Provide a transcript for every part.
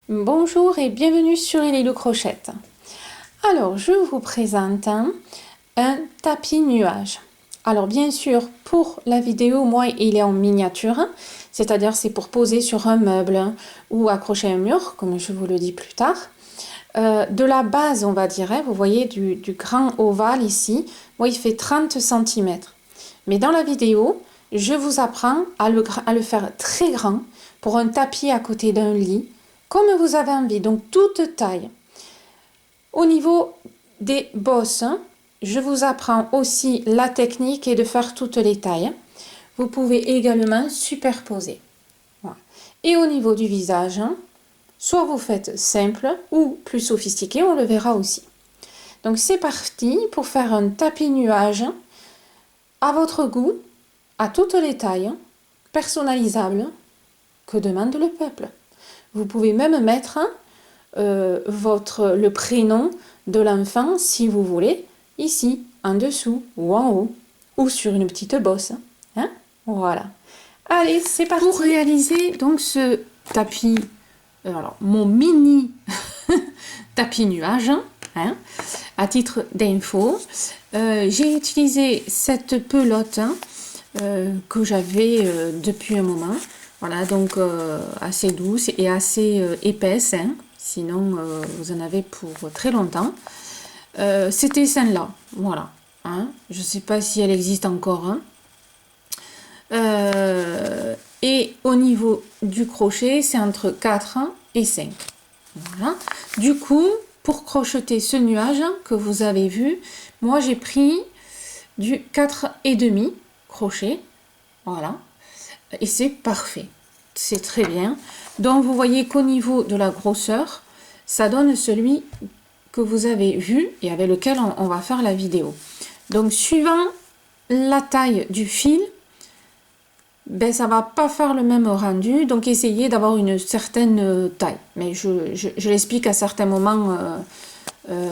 Bonjour et bienvenue sur Elilou Crochette. Alors, je vous présente un tapis nuage. Alors, bien sûr, pour la vidéo, moi, il est en miniature, c'est-à-dire c'est pour poser sur un meuble ou accrocher un mur, comme je vous le dis plus tard. De la base, on va dire, vous voyez, du grand ovale ici, moi, il fait 30 cm. Mais dans la vidéo, je vous apprends à le faire très grand pour un tapis à côté d'un lit, comme vous avez envie, donc toute taille. Au niveau des bosses, je vous apprends aussi la technique et de faire toutes les tailles. Vous pouvez également superposer. Voilà. Et au niveau du visage, soit vous faites simple ou plus sophistiqué, on le verra aussi. Donc c'est parti pour faire un tapis nuage à votre goût, à toutes les tailles, personnalisable, que demande le peuple. Vous pouvez même mettre le prénom de l'enfant, si vous voulez, ici, en dessous ou en haut, ou sur une petite bosse. Hein? Voilà. Allez, c'est parti. Pour réaliser donc ce tapis, alors mon mini tapis nuage, hein, à titre d'info, j'ai utilisé cette pelote que j'avais depuis un moment. Voilà, donc assez douce et assez épaisse, hein, sinon vous en avez pour très longtemps. C'était celle-là, voilà. Hein, je ne sais pas si elle existe encore. Hein. Et au niveau du crochet, c'est entre 4 et 5. Voilà. Du coup, pour crocheter ce nuage que vous avez vu, moi j'ai pris du 4,5 crochet. Voilà. Et c'est parfait. C'est très bien. Donc, vous voyez qu'au niveau de la grosseur, ça donne celui que vous avez vu et avec lequel on va faire la vidéo. Donc, suivant la taille du fil, ben, ça va pas faire le même rendu. Donc, essayez d'avoir une certaine taille. Mais je l'explique à certains moments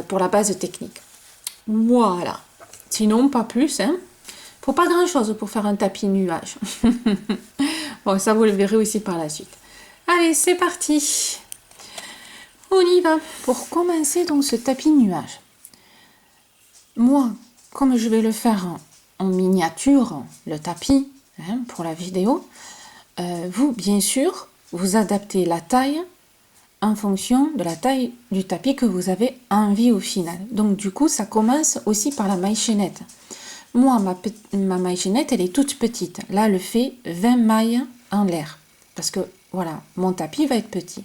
pour la base technique. Voilà. Sinon, pas plus. Hein. Faut pas grand-chose pour faire un tapis nuage. Bon, ça vous le verrez aussi par la suite. Allez, c'est parti. On y va. Pour commencer donc ce tapis nuage. Moi, comme je vais le faire en miniature, le tapis, hein, pour la vidéo, vous, bien sûr, vous adaptez la taille en fonction de la taille du tapis que vous avez envie au final. Donc du coup, ça commence aussi par la maille chaînette. Moi, ma maille chaînette, elle est toute petite. Là, elle fait 20 mailles en l'air. Parce que, voilà, mon tapis va être petit.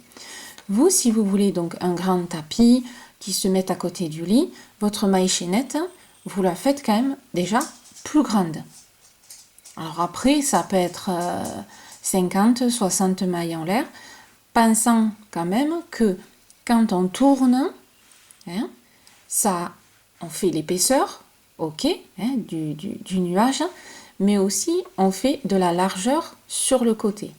Vous, si vous voulez donc un grand tapis qui se met à côté du lit, votre maille chaînette, vous la faites quand même déjà plus grande. Alors après, ça peut être 50, 60 mailles en l'air, pensant quand même que quand on tourne, hein, ça, on fait l'épaisseur, ok, hein, du nuage, mais aussi on fait de la largeur sur le côté.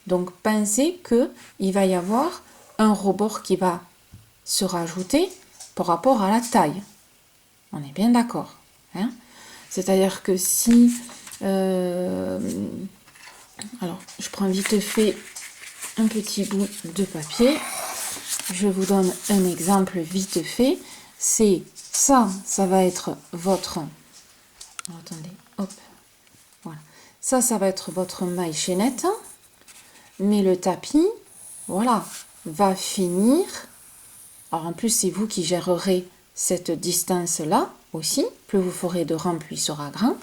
Donc pensez qu'il va y avoir un rebord qui va se rajouter par rapport à la taille. On est bien d'accord. Hein. C'est-à-dire que si... alors, je prends vite fait un petit bout de papier. Je vous donne un exemple vite fait. C'est ça, ça va être votre... Attendez, hop. Voilà. Ça va être votre maille chaînette. Mais le tapis, voilà, va finir. Alors en plus, c'est vous qui gérerez cette distance-là aussi. Plus vous ferez de rang, plus il sera grand.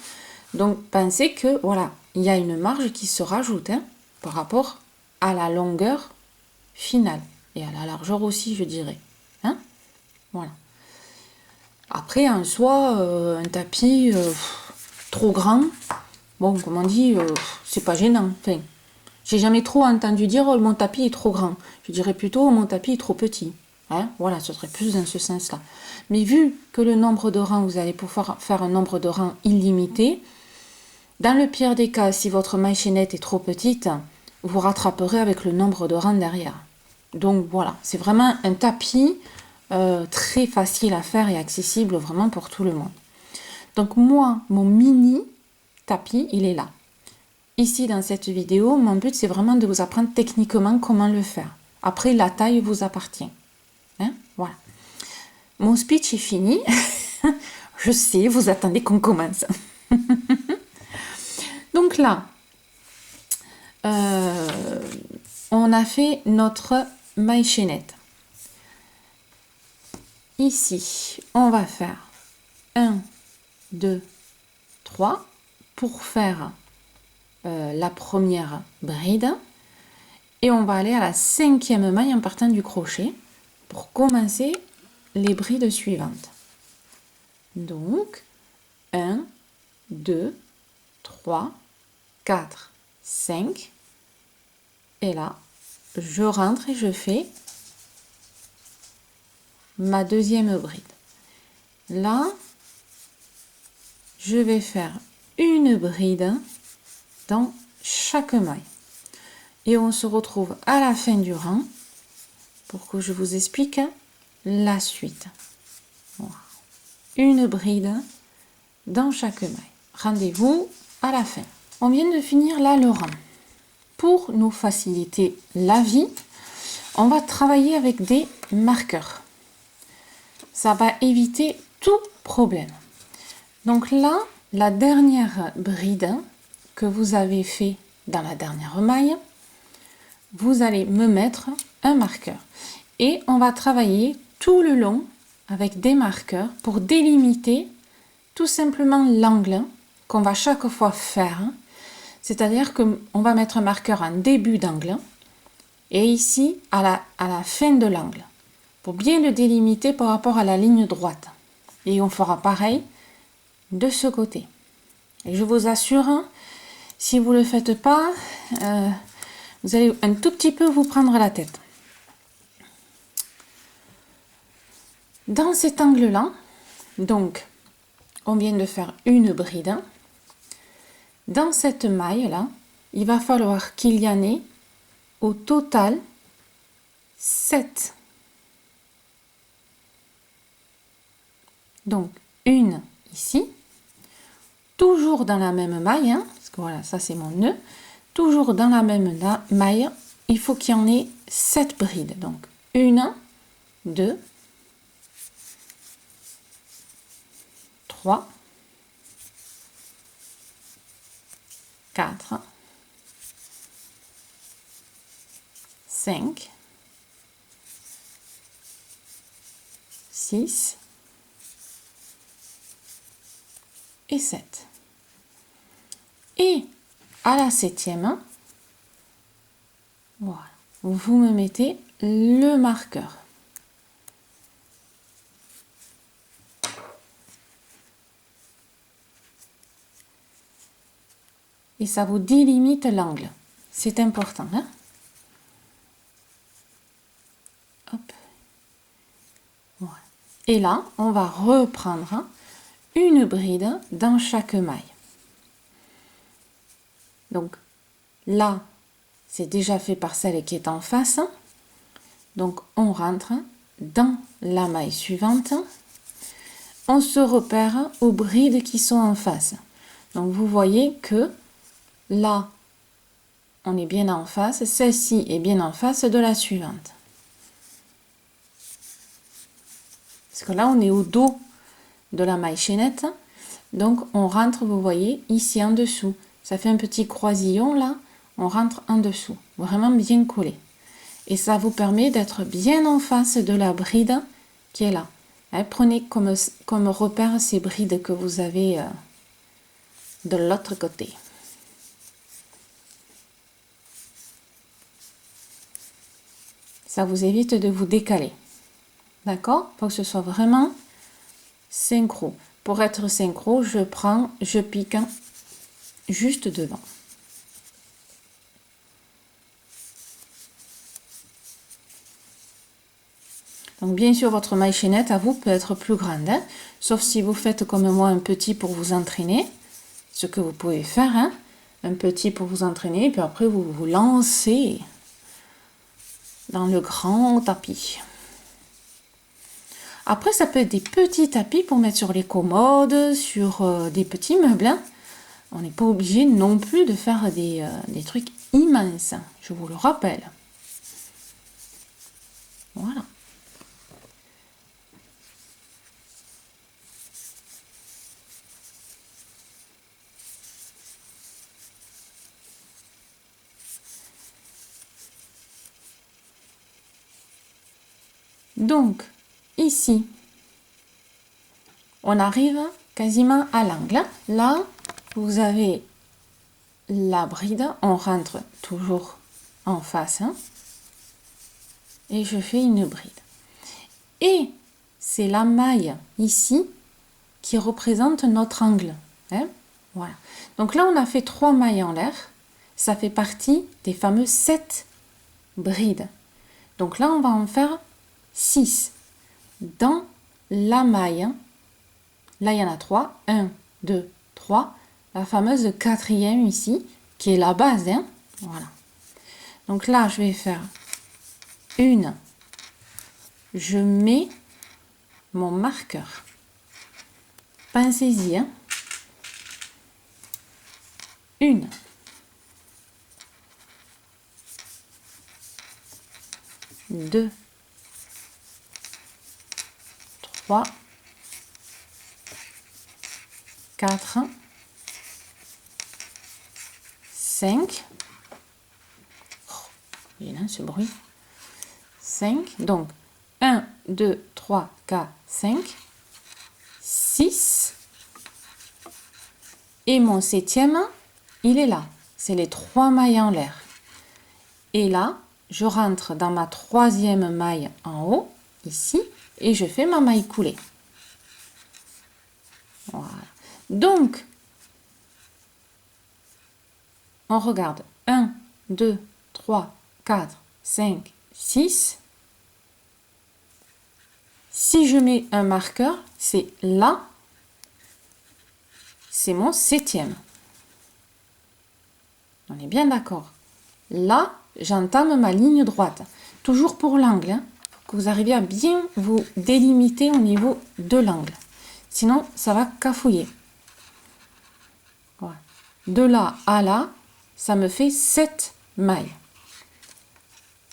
Donc pensez que, voilà, il y a une marge qui se rajoute hein, par rapport à la longueur finale. Et à la largeur aussi, je dirais. Hein, voilà. Après, en soi, un tapis trop grand, bon, comme on dit, c'est pas gênant. Enfin, j'ai jamais trop entendu dire oh, mon tapis est trop grand. Je dirais plutôt mon tapis est trop petit. Hein, voilà, ce serait plus dans ce sens-là. Mais vu que le nombre de rangs, vous allez pouvoir faire un nombre de rangs illimité, dans le pire des cas, si votre maille chaînette est trop petite, vous rattraperez avec le nombre de rangs derrière. Donc voilà, c'est vraiment un tapis très facile à faire et accessible vraiment pour tout le monde. Donc moi, mon mini tapis, il est là. Ici, dans cette vidéo, mon but, c'est vraiment de vous apprendre techniquement comment le faire. Après, la taille vous appartient. Hein? Voilà. Mon speech est fini. Je sais, vous attendez qu'on commence. Donc là, on a fait notre maille chaînette. Ici, on va faire 1, 2, 3 pour faire la première bride. Et on va aller à la 5e maille en partant du crochet pour commencer les brides suivantes. Donc, 1, 2, 3, 4, 5. Et là, je rentre et je fais ma deuxième bride. Là, je vais faire une bride dans chaque maille. Et on se retrouve à la fin du rang pour que je vous explique la suite. Voilà. Une bride dans chaque maille. Rendez-vous à la fin. On vient de finir là le rang. Pour nous faciliter la vie, on va travailler avec des marqueurs. Ça va éviter tout problème. Donc là, la dernière bride que vous avez fait dans la dernière maille, vous allez me mettre un marqueur. Et on va travailler tout le long avec des marqueurs pour délimiter tout simplement l'angle qu'on va chaque fois faire. C'est-à-dire qu'on va mettre un marqueur en début d'angle et ici à la fin de l'angle pour bien le délimiter par rapport à la ligne droite. Et on fera pareil de ce côté. Et je vous assure, si vous ne le faites pas, vous allez un tout petit peu vous prendre la tête. Dans cet angle-là, donc, on vient de faire une bride. Dans cette maille-là, il va falloir qu'il y en ait au total 7. Donc, une ici, toujours dans la même maille, hein, parce que voilà, ça c'est mon nœud, toujours dans la même maille, il faut qu'il y en ait 7 brides. Donc, 1, 2, 3, 4, 5, 6 et 7. Et à la 7e, voilà, vous me mettez le marqueur. Et ça vous délimite l'angle. C'est important. Hein? Hop. Voilà. Et là, on va reprendre une bride dans chaque maille. Donc là, c'est déjà fait par celle qui est en face. Donc on rentre dans la maille suivante. On se repère aux brides qui sont en face. Donc vous voyez que là, on est bien en face. Celle-ci est bien en face de la suivante. Parce que là, on est au dos de la maille chaînette. Donc, on rentre, vous voyez, ici en dessous. Ça fait un petit croisillon là. On rentre en dessous. Vraiment bien collé. Et ça vous permet d'être bien en face de la bride qui est là. Prenez comme repère ces brides que vous avez de l'autre côté. Ça vous évite de vous décaler. D'accord? Pour que ce soit vraiment synchro. Pour être synchro, je pique juste devant. Donc bien sûr, votre maille chaînette à vous peut être plus grande, hein, sauf si vous faites comme moi un petit pour vous entraîner, ce que vous pouvez faire, hein, un petit pour vous entraîner, puis après vous vous lancez dans le grand tapis. Après, ça peut être des petits tapis pour mettre sur les commodes, sur des petits meubles. Hein. On n'est pas obligé non plus de faire des trucs immenses, je vous le rappelle. Voilà. Donc, ici, on arrive quasiment à l'angle. Là, vous avez la bride, on rentre toujours en face, hein, et je fais une bride. Et c'est la maille ici qui représente notre angle. Hein, voilà. Donc là, on a fait 3 mailles en l'air. Ça fait partie des fameux 7 brides. Donc là, on va en faire 6 dans la maille. Hein. Là, il y en a 3. 1, 2, 3. La fameuse 4e ici, qui est la base. Hein. Voilà. Donc là, je vais faire une. Je mets mon marqueur. Pensez-y. Hein. Une. 2, 3, 4, 5. Oh, vilain ce bruit. 5. Donc, 1, 2, 3, 4, 5, 6. Et mon 7e, il est là. C'est les 3 mailles en l'air. Et là, je rentre dans ma 3e maille en haut, ici, et je fais ma maille coulée. Voilà. Donc, on regarde 1, 2, 3, 4, 5, 6. Si je mets un marqueur, c'est là, c'est mon 7e. On est bien d'accord. Là, j'entame ma ligne droite. Toujours pour l'angle. Hein, pour que vous arriviez à bien vous délimiter au niveau de l'angle. Sinon, ça va cafouiller. Voilà. De là à là, ça me fait 7 mailles.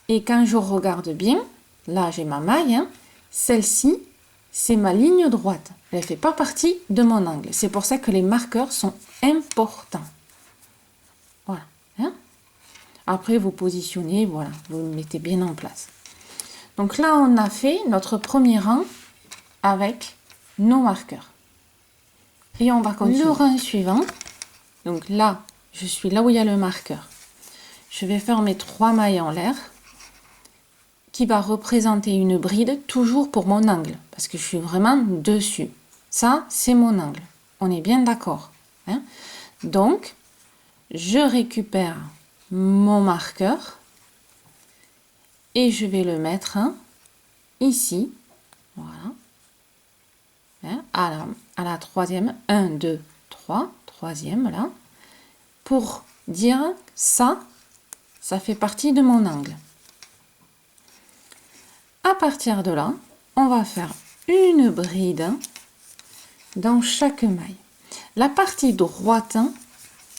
Et quand je regarde bien, là j'ai ma maille. Hein, celle-ci, c'est ma ligne droite. Elle ne fait pas partie de mon angle. C'est pour ça que les marqueurs sont importants. Voilà. Hein. Après, vous positionnez, voilà, vous le mettez bien en place. Donc là, on a fait notre premier rang avec nos marqueurs. Et on va continuer. Le rang suivant. Donc là, je suis là où il y a le marqueur. Je vais faire mes 3 mailles en l'air qui va représenter une bride toujours pour mon angle parce que je suis vraiment dessus. Ça, c'est mon angle. On est bien d'accord. Hein? Donc, je récupère mon marqueur et je vais le mettre ici. Voilà. Hein? À la 3e. 1, 2, 3. 3e là. Pour dire ça fait partie de mon angle. À partir de là, on va faire une bride dans chaque maille. La partie droite,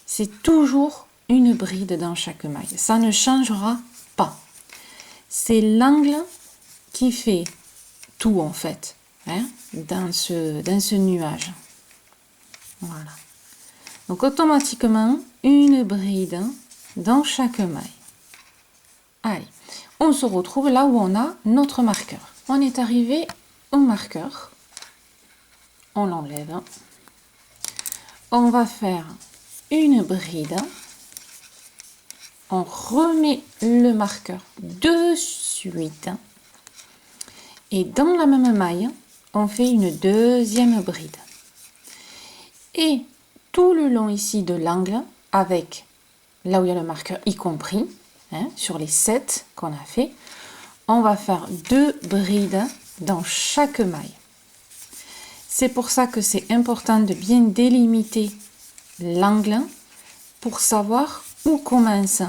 c'est toujours une bride dans chaque maille. Ça ne changera pas. C'est l'angle qui fait tout en fait, hein, dans ce nuage. Voilà. Donc automatiquement, une bride dans chaque maille. Allez, on se retrouve là où on a notre marqueur. On est arrivé au marqueur. On l'enlève. On va faire une bride. On remet le marqueur de suite. Et dans la même maille, on fait une 2e bride. Et tout le long ici de l'angle, avec là où il y a le marqueur y compris, hein, sur les 7 qu'on a fait, on va faire 2 brides dans chaque maille. C'est pour ça que c'est important de bien délimiter l'angle pour savoir où commence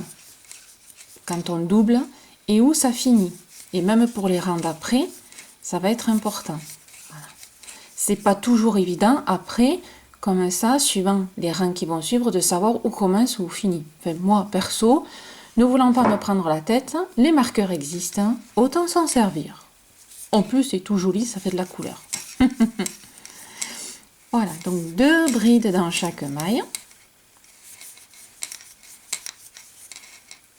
quand on double et où ça finit. Et même pour les rangs d'après, ça va être important. Voilà. C'est pas toujours évident après, comme ça, suivant les rangs qui vont suivre, de savoir où commence ou où finit. Enfin, moi, perso, Ne voulant pas me prendre la tête, les marqueurs existent, autant s'en servir. En plus, c'est tout joli, ça fait de la couleur. Voilà, donc 2 brides dans chaque maille.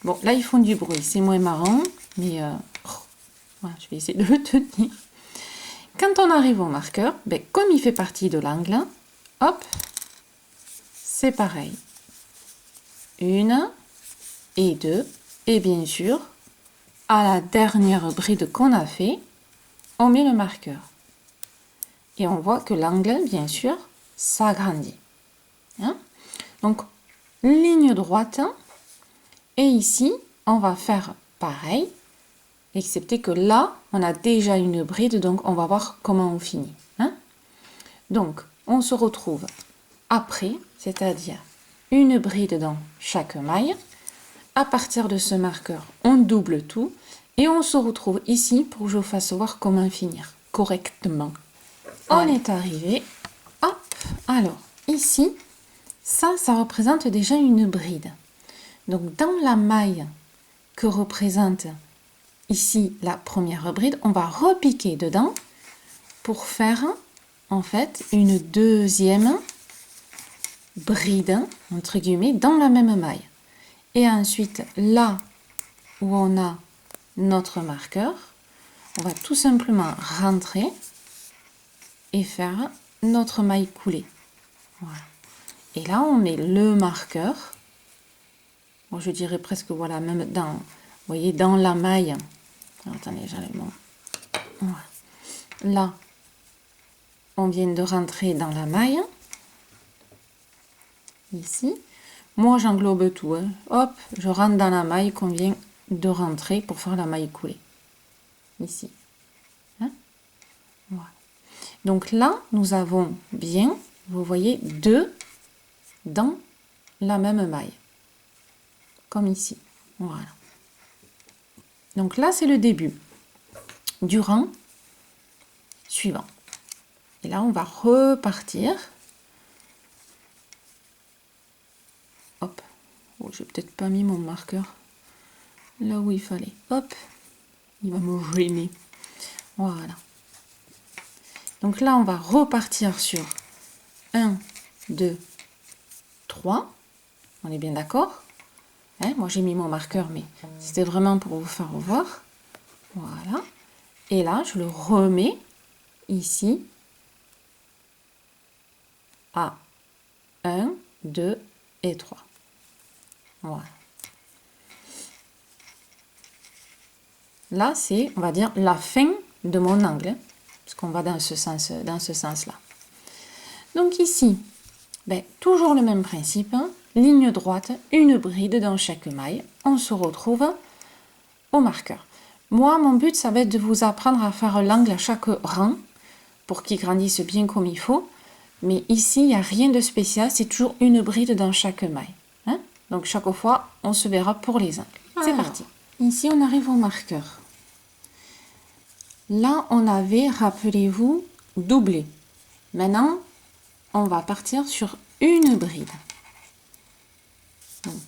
Bon, là, ils font du bruit, c'est moins marrant, mais voilà, je vais essayer de le tenir. Quand on arrive au marqueur, ben, comme il fait partie de l'angle, hop, c'est pareil. 1 et 2, et bien sûr, à la dernière bride qu'on a fait, on met le marqueur. Et on voit que l'angle, bien sûr, s'agrandit. Hein? Donc, ligne droite. Et ici, on va faire pareil, excepté que là, on a déjà une bride, donc on va voir comment on finit. Hein? Donc, on se retrouve après, c'est-à-dire une bride dans chaque maille. À partir de ce marqueur, on double tout et on se retrouve ici pour que je vous fasse voir comment finir correctement. On est arrivé. Hop, alors ici, ça représente déjà une bride. Donc dans la maille que représente ici la première bride, on va repiquer dedans pour faire en fait une deuxième bride entre guillemets dans la même maille. Et ensuite là où on a notre marqueur, on va tout simplement rentrer et faire notre maille coulée. Voilà. Et là on met le marqueur. Bon, je dirais presque, voilà, même dans, vous voyez, dans la maille. Alors, attendez, j'enlève mon... Voilà. Là, on vient de rentrer dans la maille. Ici. Moi, j'englobe tout. Hein. Hop, je rentre dans la maille qu'on vient de rentrer pour faire la maille coulée. Ici. Hein? Voilà. Donc là, nous avons bien, vous voyez, 2 dans la même maille. Comme ici. Voilà. Donc là, c'est le début du rang suivant. Et là, on va repartir. Hop. Oh, j'ai peut-être pas mis mon marqueur là où il fallait. Hop. Il va me gêner. Voilà. Donc là, on va repartir sur 1, 2, 3. On est bien d'accord? Hein, moi, j'ai mis mon marqueur, mais c'était vraiment pour vous faire voir. Voilà. Et là, je le remets ici à 1, 2 et 3. Voilà. Là, c'est, on va dire, la fin de mon angle, parce qu'on va dans ce sens-là. Donc ici, ben, toujours le même principe, hein, ligne droite, une bride dans chaque maille. On se retrouve au marqueur. Moi, mon but, ça va être de vous apprendre à faire l'angle à chaque rang, pour qu'il grandisse bien comme il faut. Mais ici, il n'y a rien de spécial, c'est toujours une bride dans chaque maille. Hein? Donc chaque fois, on se verra pour les angles. C'est parti. Ici, on arrive au marqueur. Là, on avait, rappelez-vous, doublé. Maintenant, on va partir sur une bride. Donc,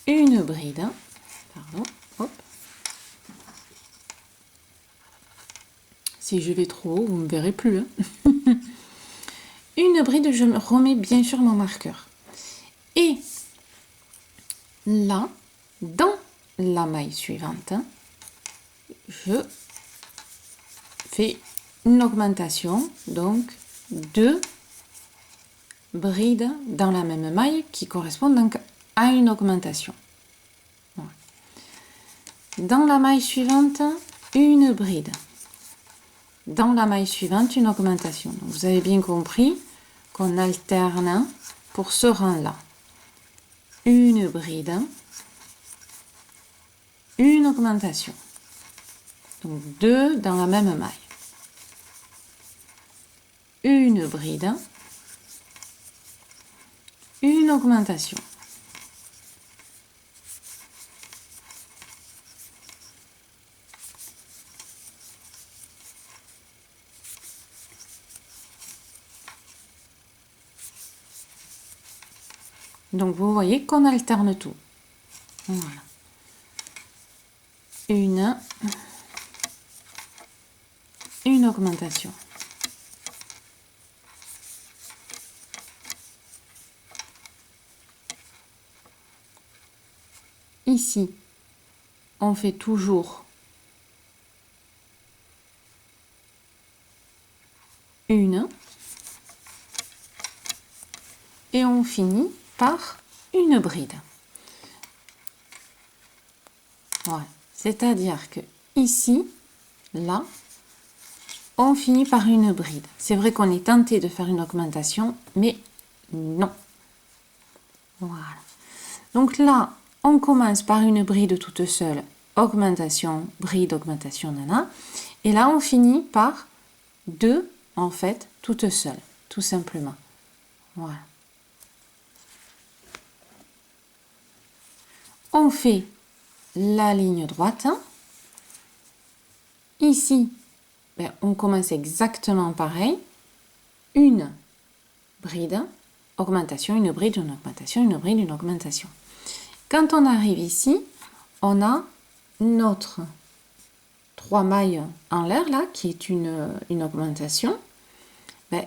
une bride. Pardon. Hop. Si je vais trop haut, vous ne me verrez plus. Hein. Une bride, je me remets bien sûr mon marqueur. Et là, dans la maille suivante, je fais une augmentation, donc 2 brides dans la même maille qui correspondent donc à une augmentation. Voilà. Dans la maille suivante, une bride. Dans la maille suivante, une augmentation. Donc, vous avez bien compris qu'on alterne pour ce rang-là. Une bride, une augmentation. Donc 2 dans la même maille. Une bride, une augmentation. Donc vous voyez qu'on alterne tout. Voilà. Une augmentation. Ici, on fait toujours une et on finit par une bride. Voilà. C'est-à-dire que ici, là, on finit par une bride. C'est vrai qu'on est tenté de faire une augmentation, mais non. Voilà. Donc là, on commence par une bride toute seule, augmentation, bride, augmentation, nana. Et là, on finit par deux, en fait, toutes seules, tout simplement. Voilà. On fait la ligne droite. Ici, ben, on commence exactement pareil. Une bride, augmentation, une bride, une augmentation, une bride, une augmentation. Quand on arrive ici, on a notre 3 mailles en l'air là, qui est une augmentation. Ben,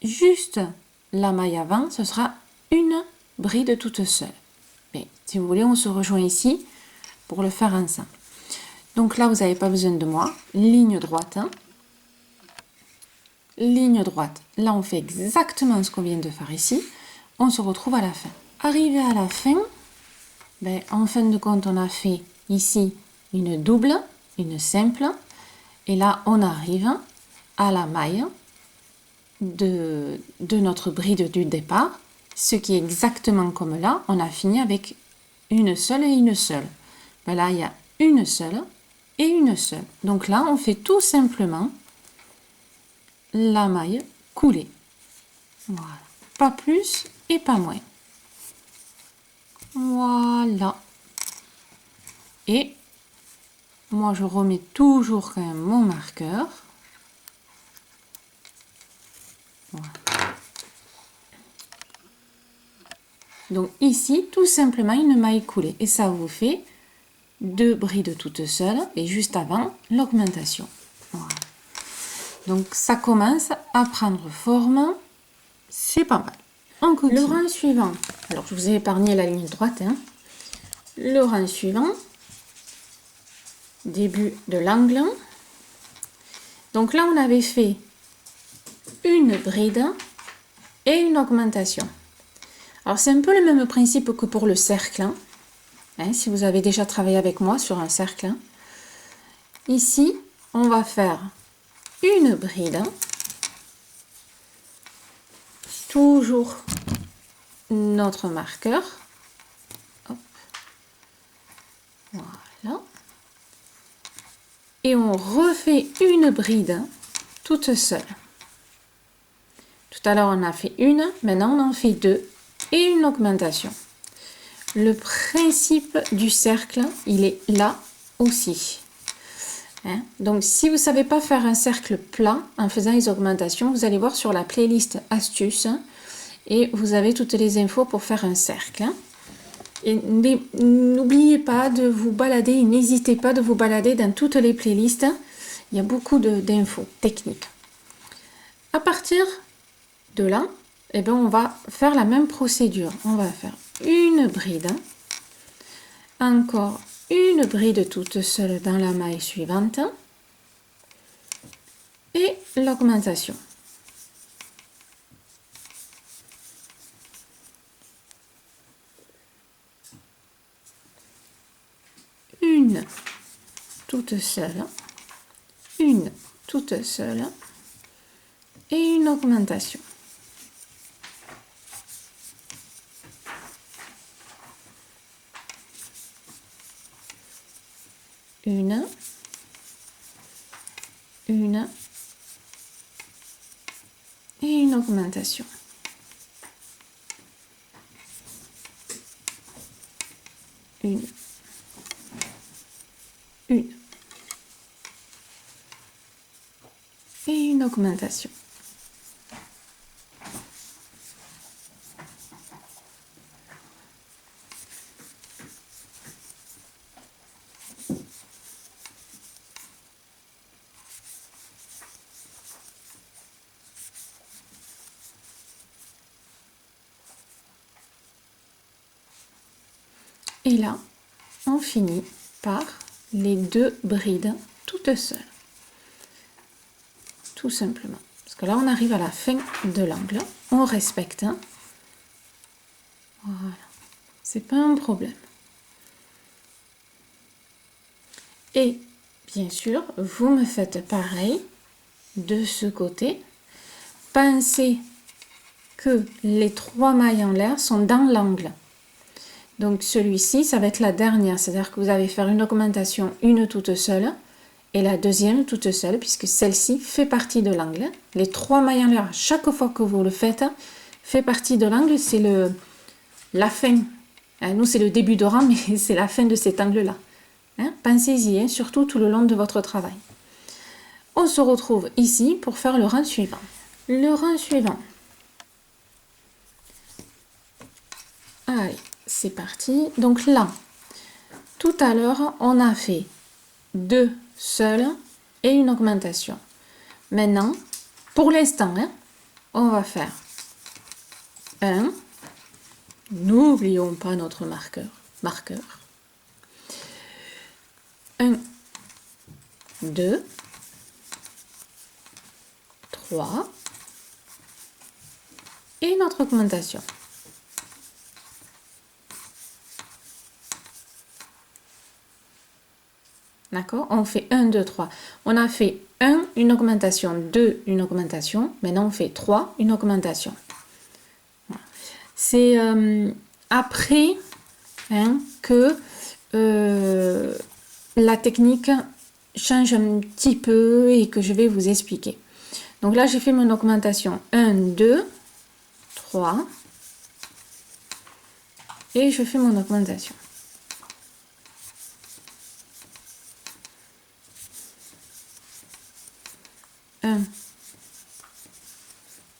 juste la maille avant, ce sera une bride toute seule. Mais si vous voulez, on se rejoint ici pour le faire ensemble. Donc là, vous n'avez pas besoin de moi. Ligne droite. Ligne droite. Là, on fait exactement ce qu'on vient de faire ici. On se retrouve à la fin. Arrivé à la fin, ben, en fin de compte, on a fait ici une double, une simple. Et là, on arrive à la maille de notre bride du départ. Ce qui est exactement comme là, on a fini avec une seule et une seule. Ben là, il y a une seule et une seule. Donc là, on fait tout simplement la maille coulée. Voilà. Pas plus et pas moins. Voilà. Et moi, je remets toujours quand même mon marqueur. Voilà. Donc ici, tout simplement une maille coulée. Et ça vous fait deux brides toutes seules et juste avant l'augmentation. Voilà. Donc ça commence à prendre forme. C'est pas mal. On continue. Le rang suivant. Alors je vous ai épargné la ligne droite. Hein. Le rang suivant. Début de l'angle. Donc là on avait fait une bride et une augmentation. Alors c'est un peu le même principe que pour le cercle. Hein, si vous avez déjà travaillé avec moi sur un cercle. Ici, on va faire une bride. Toujours notre marqueur. Hop. Voilà. Et on refait une bride toute seule. Tout à l'heure, on a fait une. Maintenant, on en fait deux. Et une augmentation. Le principe du cercle, il est là aussi. Hein? Donc, si vous ne savez pas faire un cercle plat en faisant les augmentations, vous allez voir sur la playlist astuces et vous avez toutes les infos pour faire un cercle. Et n'oubliez pas de vous balader, et n'hésitez pas de vous balader dans toutes les playlists. Il y a beaucoup d'infos techniques. À partir de là, eh bien, on va faire la même procédure. On va faire une bride, encore une bride toute seule dans la maille suivante et l'augmentation. Une toute seule, une toute seule et une augmentation. Une et une augmentation. Une et une augmentation. Et là, on finit par les 2 brides toutes seules. Tout simplement. Parce que là, on arrive à la fin de l'angle. On respecte. Voilà. C'est pas un problème. Et bien sûr, vous me faites pareil de ce côté. Pensez que les 3 mailles en l'air sont dans l'angle. Donc celui-ci, ça va être la dernière, c'est-à-dire que vous allez faire une augmentation, une toute seule, et la deuxième toute seule, puisque celle-ci fait partie de l'angle. Les 3 mailles en l'air, chaque fois que vous le faites, fait partie de l'angle, c'est la fin. Nous, c'est le début de rang, mais c'est la fin de cet angle-là. Pensez-y, surtout tout le long de votre travail. On se retrouve ici pour faire le rang suivant. Le rang suivant. Allez, c'est parti. Donc là, tout à l'heure, on a fait 2 seuls et une augmentation. Maintenant, pour l'instant, on va faire 1. N'oublions pas notre marqueur. 1, 2, 3 et notre augmentation. D'accord? On fait 1, 2, 3. On a fait 1, une augmentation, 2, une augmentation. Maintenant, on fait 3, une augmentation. Voilà. C'est après que la technique change un petit peu et que je vais vous expliquer. Donc là, j'ai fait mon augmentation 1, 2, 3 et je fais mon augmentation. Un,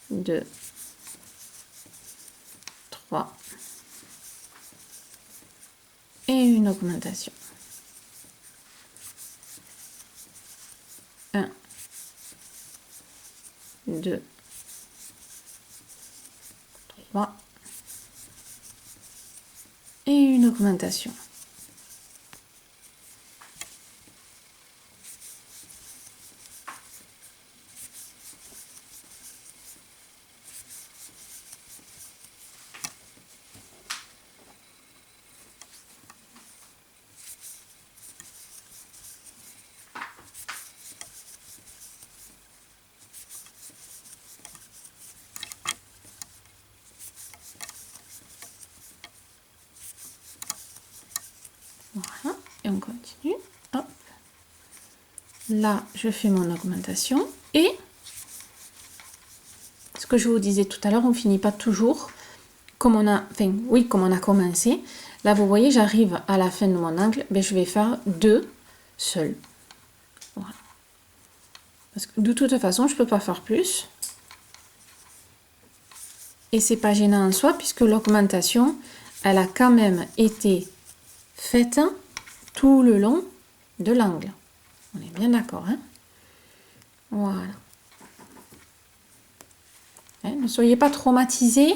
2, 3 et une augmentation. 1, 2, 3 et une augmentation. Voilà, et on continue. Hop. Là, je fais mon augmentation et ce que je vous disais tout à l'heure, on finit pas toujours comme on a, comme on a commencé. Là, vous voyez, j'arrive à la fin de mon angle, mais je vais faire 2 seuls. Voilà. Parce que de toute façon, je peux pas faire plus. Et c'est pas gênant en soi, puisque l'augmentation, elle a quand même été faite tout le long de l'angle. On est bien d'accord, hein? Voilà. Ne soyez pas traumatisés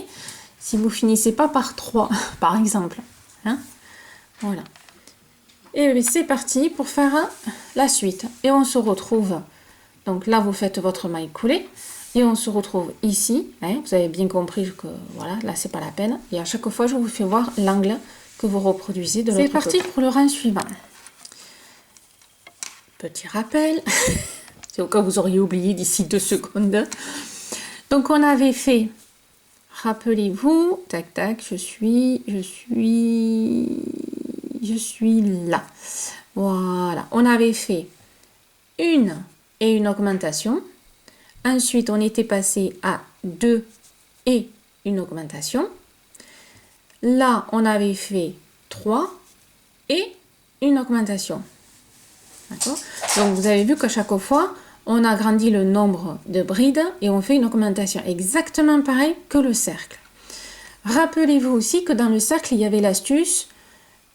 si vous finissez pas par 3, par exemple. Voilà. Et c'est parti pour faire la suite. Et on se retrouve. Donc là, vous faites votre maille coulée. Et on se retrouve ici. Vous avez bien compris que voilà, là, c'est pas la peine. Et à chaque fois, je vous fais voir l'angle que vous reproduisez de l'autre côté. C'est parti pour le rang suivant. Petit rappel. C'est au cas où vous auriez oublié d'ici 2 secondes. Donc, on avait fait, rappelez-vous, tac, tac, je suis là. Voilà. On avait fait une et une augmentation. Ensuite, on était passé à 2 et une augmentation. Là, on avait fait 3 et une augmentation. D'accord? Donc, vous avez vu qu'à chaque fois, on agrandit le nombre de brides et on fait une augmentation exactement pareil que le cercle. Rappelez-vous aussi que dans le cercle, il y avait l'astuce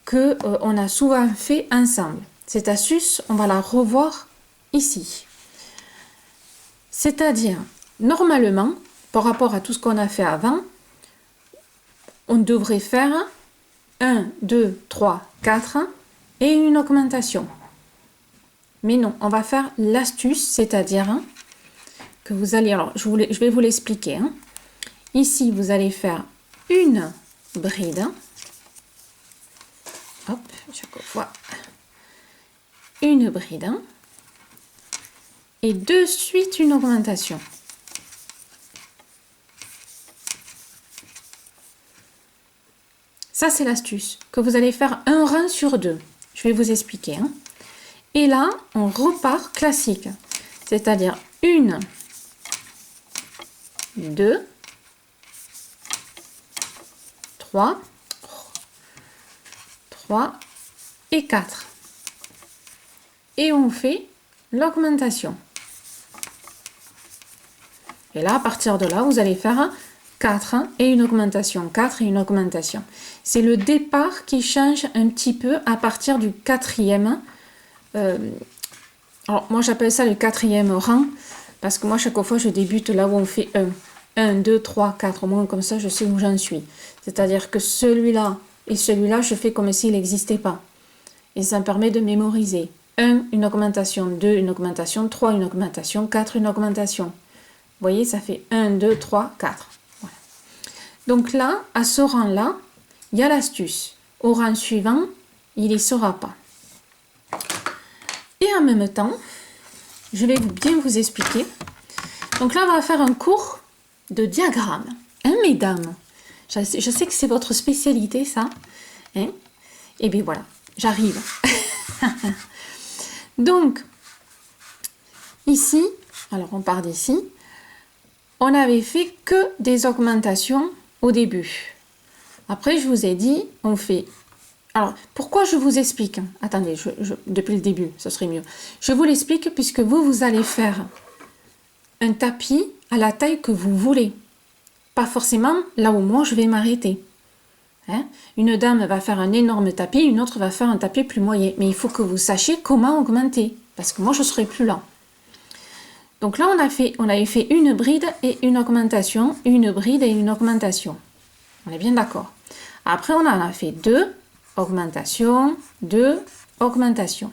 qu'on a souvent fait ensemble. Cette astuce, on va la revoir ici. C'est-à-dire, normalement, par rapport à tout ce qu'on a fait avant, on devrait faire 1, 2, 3, 4 et une augmentation. Mais non, on va faire l'astuce, c'est-à-dire que vous allez, alors je vais vous l'expliquer. Hein. Ici, vous allez faire une bride. Hop, chaque fois. Une bride. Et de suite une augmentation. Ça, c'est l'astuce, que vous allez faire un rang sur deux. Je vais vous expliquer. Hein. Et là, on repart classique. C'est-à-dire une, deux, trois et 4. Et on fait l'augmentation. Et là, à partir de là, vous allez faire 4 et une augmentation, 4 et une augmentation. C'est le départ qui change un petit peu à partir du quatrième. Alors, moi, j'appelle ça le quatrième rang, parce que moi, chaque fois, je débute là où on fait 1, 2, 3, 4. Au moins, comme ça, je sais où j'en suis. C'est-à-dire que celui-là et celui-là, je fais comme s'il n'existait pas. Et ça me permet de mémoriser. 1, une augmentation, 2, une augmentation, 3, une augmentation, 4, une augmentation. Vous voyez, ça fait 1, 2, 3, 4. Voilà. Donc là, à ce rang-là, il y a l'astuce. Au rang suivant, il n'y sera pas. Et en même temps, je vais bien vous expliquer. Donc là, on va faire un cours de diagramme. Hein, mesdames? Je sais que c'est votre spécialité, ça. Hein? Et bien voilà, j'arrive. Donc, ici, alors on part d'ici, on n'avait fait que des augmentations au début. Après, je vous ai dit, on fait... Alors, pourquoi je vous explique? Attendez, depuis le début, ce serait mieux. Je vous l'explique puisque vous allez faire un tapis à la taille que vous voulez. Pas forcément là où moi je vais m'arrêter. Hein? Une dame va faire un énorme tapis, une autre va faire un tapis plus moyen. Mais il faut que vous sachiez comment augmenter. Parce que moi, je ne serai plus là. Donc là, on avait fait une bride et une augmentation, une bride et une augmentation. On est bien d'accord. Après, on en a fait 2 augmentations, 2 augmentations.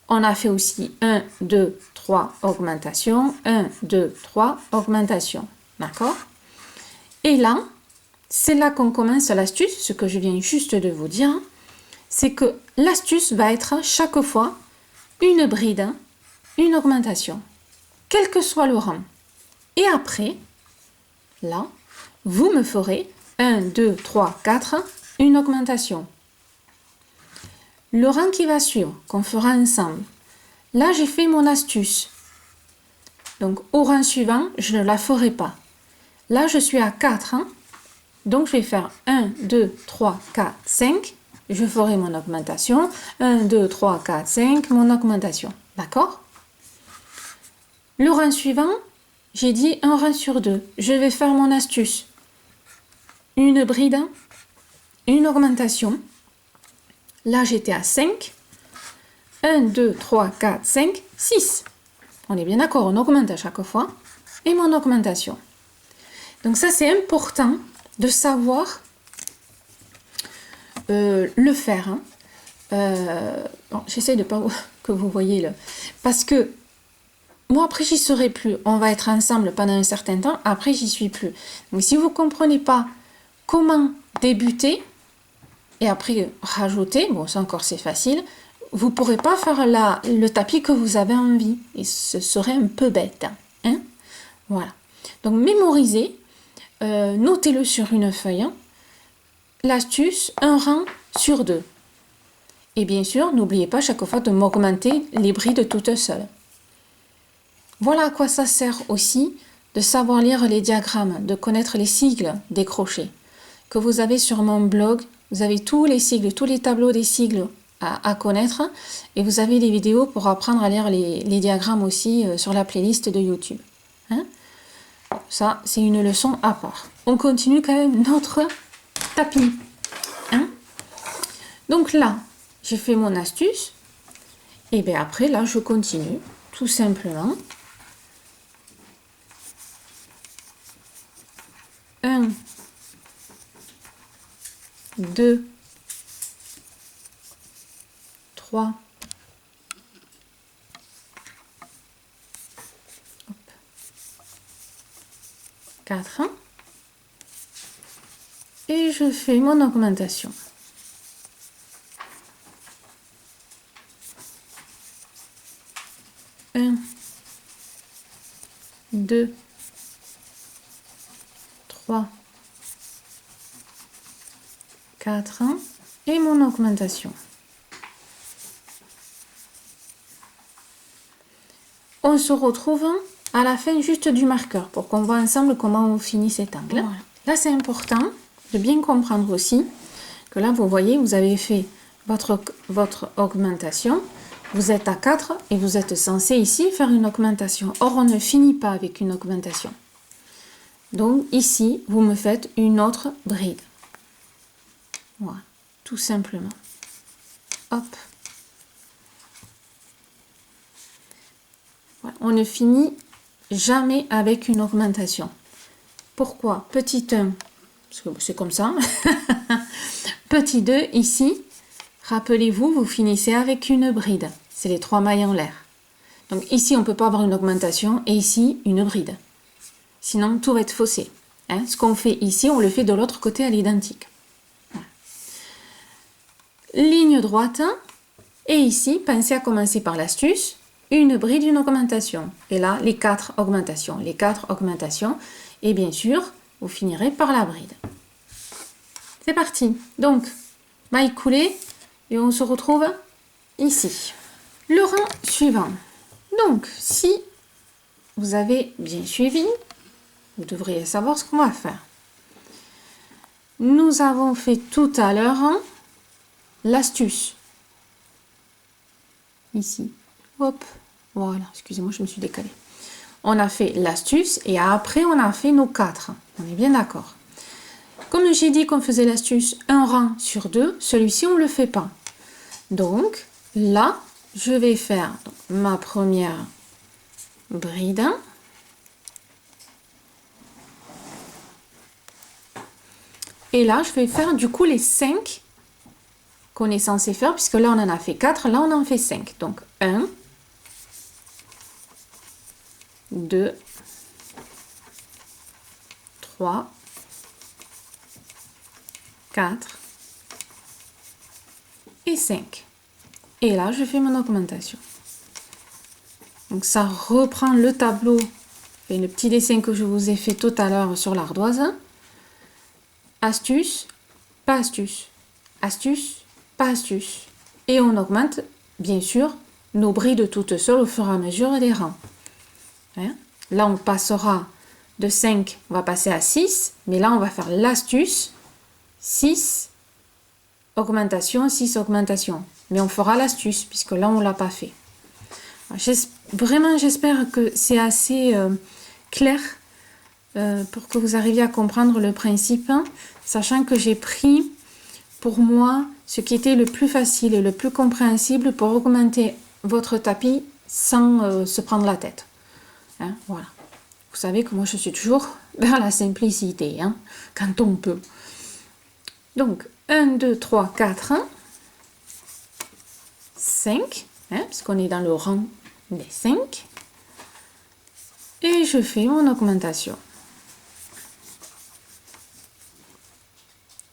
On a fait aussi 1, 2, 3 augmentations, 1, 2, 3 augmentations. D'accord? Et là, c'est là qu'on commence l'astuce, ce que je viens juste de vous dire, c'est que l'astuce va être chaque fois une bride, une augmentation, quel que soit le rang. Et après, là, vous me ferez 1, 2, 3, 4, une augmentation. Le rang qui va suivre, qu'on fera ensemble, là j'ai fait mon astuce. Donc au rang suivant, je ne la ferai pas. Là je suis à 4, donc je vais faire 1, 2, 3, 4, 5. Je ferai mon augmentation. 1, 2, 3, 4, 5, mon augmentation. D'accord? Le rang suivant, j'ai dit un rang sur 2. Je vais faire mon astuce. Une bride, une augmentation. Là, j'étais à 5. 1, 2, 3, 4, 5, 6. On est bien d'accord, on augmente à chaque fois. Et mon augmentation. Donc ça, c'est important de savoir le faire. Bon, j'essaie de pas que vous voyez là. Parce que moi, après, j'y serai plus. On va être ensemble pendant un certain temps. Après, j'y suis plus. Donc, si vous ne comprenez pas comment débuter et après rajouter, bon, ça encore, c'est facile, vous ne pourrez pas faire le tapis que vous avez envie. Et ce serait un peu bête. Hein? Voilà. Donc, mémorisez. Notez-le sur une feuille. L'astuce, un rang sur 2. Et bien sûr, n'oubliez pas chaque fois de m'augmenter les brides toutes seules. Voilà à quoi ça sert aussi de savoir lire les diagrammes, de connaître les sigles des crochets. Que vous avez sur mon blog, vous avez tous les sigles, tous les tableaux des sigles à connaître. Et vous avez les vidéos pour apprendre à lire les diagrammes aussi sur la playlist de YouTube. Hein? Ça, c'est une leçon à part. On continue quand même notre tapis. Hein? Donc là, j'ai fait mon astuce. Et bien après, là, je continue tout simplement. 1, 2, 3, 4, et je fais mon augmentation. 1, 2, 3, 4 et mon augmentation. On se retrouve à la fin juste du marqueur pour qu'on voit ensemble comment on finit cet angle. Voilà. Là, c'est important de bien comprendre aussi que là, vous voyez, vous avez fait votre augmentation. Vous êtes à 4 et vous êtes censé ici faire une augmentation. Or, on ne finit pas avec une augmentation. Donc, ici, vous me faites une autre bride. Voilà, tout simplement. Hop. Voilà. On ne finit jamais avec une augmentation. Pourquoi? Petit 1, parce que c'est comme ça. Petit 2, ici, rappelez-vous, vous finissez avec une bride. C'est les 3 mailles en l'air. Donc ici, on ne peut pas avoir une augmentation et ici, une bride. Sinon, tout va être faussé. Hein? Ce qu'on fait ici, on le fait de l'autre côté à l'identique. Voilà. Ligne droite. Et ici, pensez à commencer par l'astuce. Une bride, une augmentation. Et là, les 4 augmentations. Les 4 augmentations. Et bien sûr, vous finirez par la bride. C'est parti. Donc, maille coulée. Et on se retrouve ici. Le rang suivant. Donc, si vous avez bien suivi, vous devriez savoir ce qu'on va faire. Nous avons fait tout à l'heure l'astuce. Ici. Hop. Voilà. Excusez-moi, je me suis décalée. On a fait l'astuce et après, on a fait nos 4. On est bien d'accord. Comme j'ai dit qu'on faisait l'astuce un rang sur 2, celui-ci, on ne le fait pas. Donc, là, je vais faire ma première bride. Et là, je vais faire du coup les 5 qu'on est censé faire, puisque là, on en a fait 4, là, on en fait 5. Donc, 1, 2, 3, 4 et 5. Et là, je fais mon augmentation. Donc, ça reprend le tableau et le petit dessin que je vous ai fait tout à l'heure sur l'ardoise. Astuce, pas astuce. Astuce, pas astuce. Et on augmente, bien sûr, nos brides toutes seules au fur et à mesure des rangs. Hein? Là, on passera de 5, on va passer à 6. Mais là, on va faire l'astuce. 6, augmentation, 6, augmentation. Mais on fera l'astuce, puisque là, on ne l'a pas fait. Vraiment, j'espère que c'est assez clair pour que vous arriviez à comprendre le principe, hein, sachant que j'ai pris pour moi ce qui était le plus facile et le plus compréhensible pour augmenter votre tapis sans se prendre la tête. Hein, voilà. Vous savez que moi, je suis toujours vers la simplicité, hein, quand on peut. Donc, 1, 2, 3, 4, 5, hein, puisqu'on est dans le rang des 5. Et je fais mon augmentation.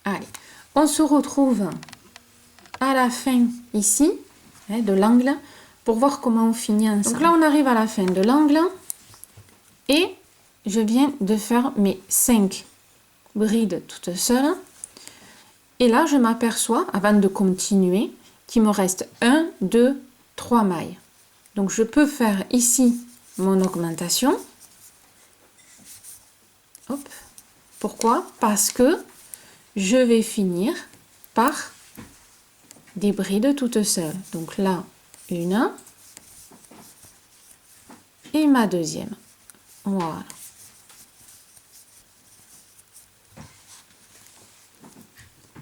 Allez, on se retrouve à la fin ici, hein, de l'angle, pour voir comment on finit ensemble. Donc là, on arrive à la fin de l'angle et je viens de faire mes 5 brides toutes seules. Et là, je m'aperçois, avant de continuer, qu'il me reste 1, 2, 3 mailles. Donc, je peux faire ici mon augmentation. Hop. Pourquoi? Parce que je vais finir par des brides toutes seules. Donc là, une et ma deuxième. Voilà.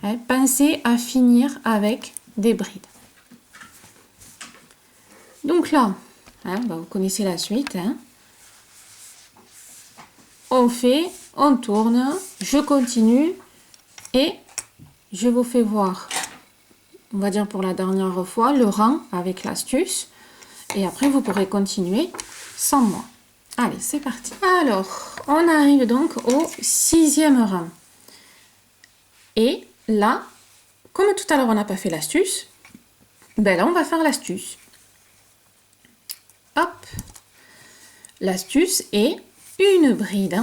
Hein, pensez à finir avec des brides. Donc là, hein, bah vous connaissez la suite. Hein. On fait, on tourne, je continue et je vous fais voir, on va dire pour la dernière fois, le rang avec l'astuce. Et après, vous pourrez continuer sans moi. Allez, c'est parti. Alors, on arrive donc au 6e rang. Et là, comme tout à l'heure, on n'a pas fait l'astuce, ben là, on va faire l'astuce. Hop. L'astuce est une bride.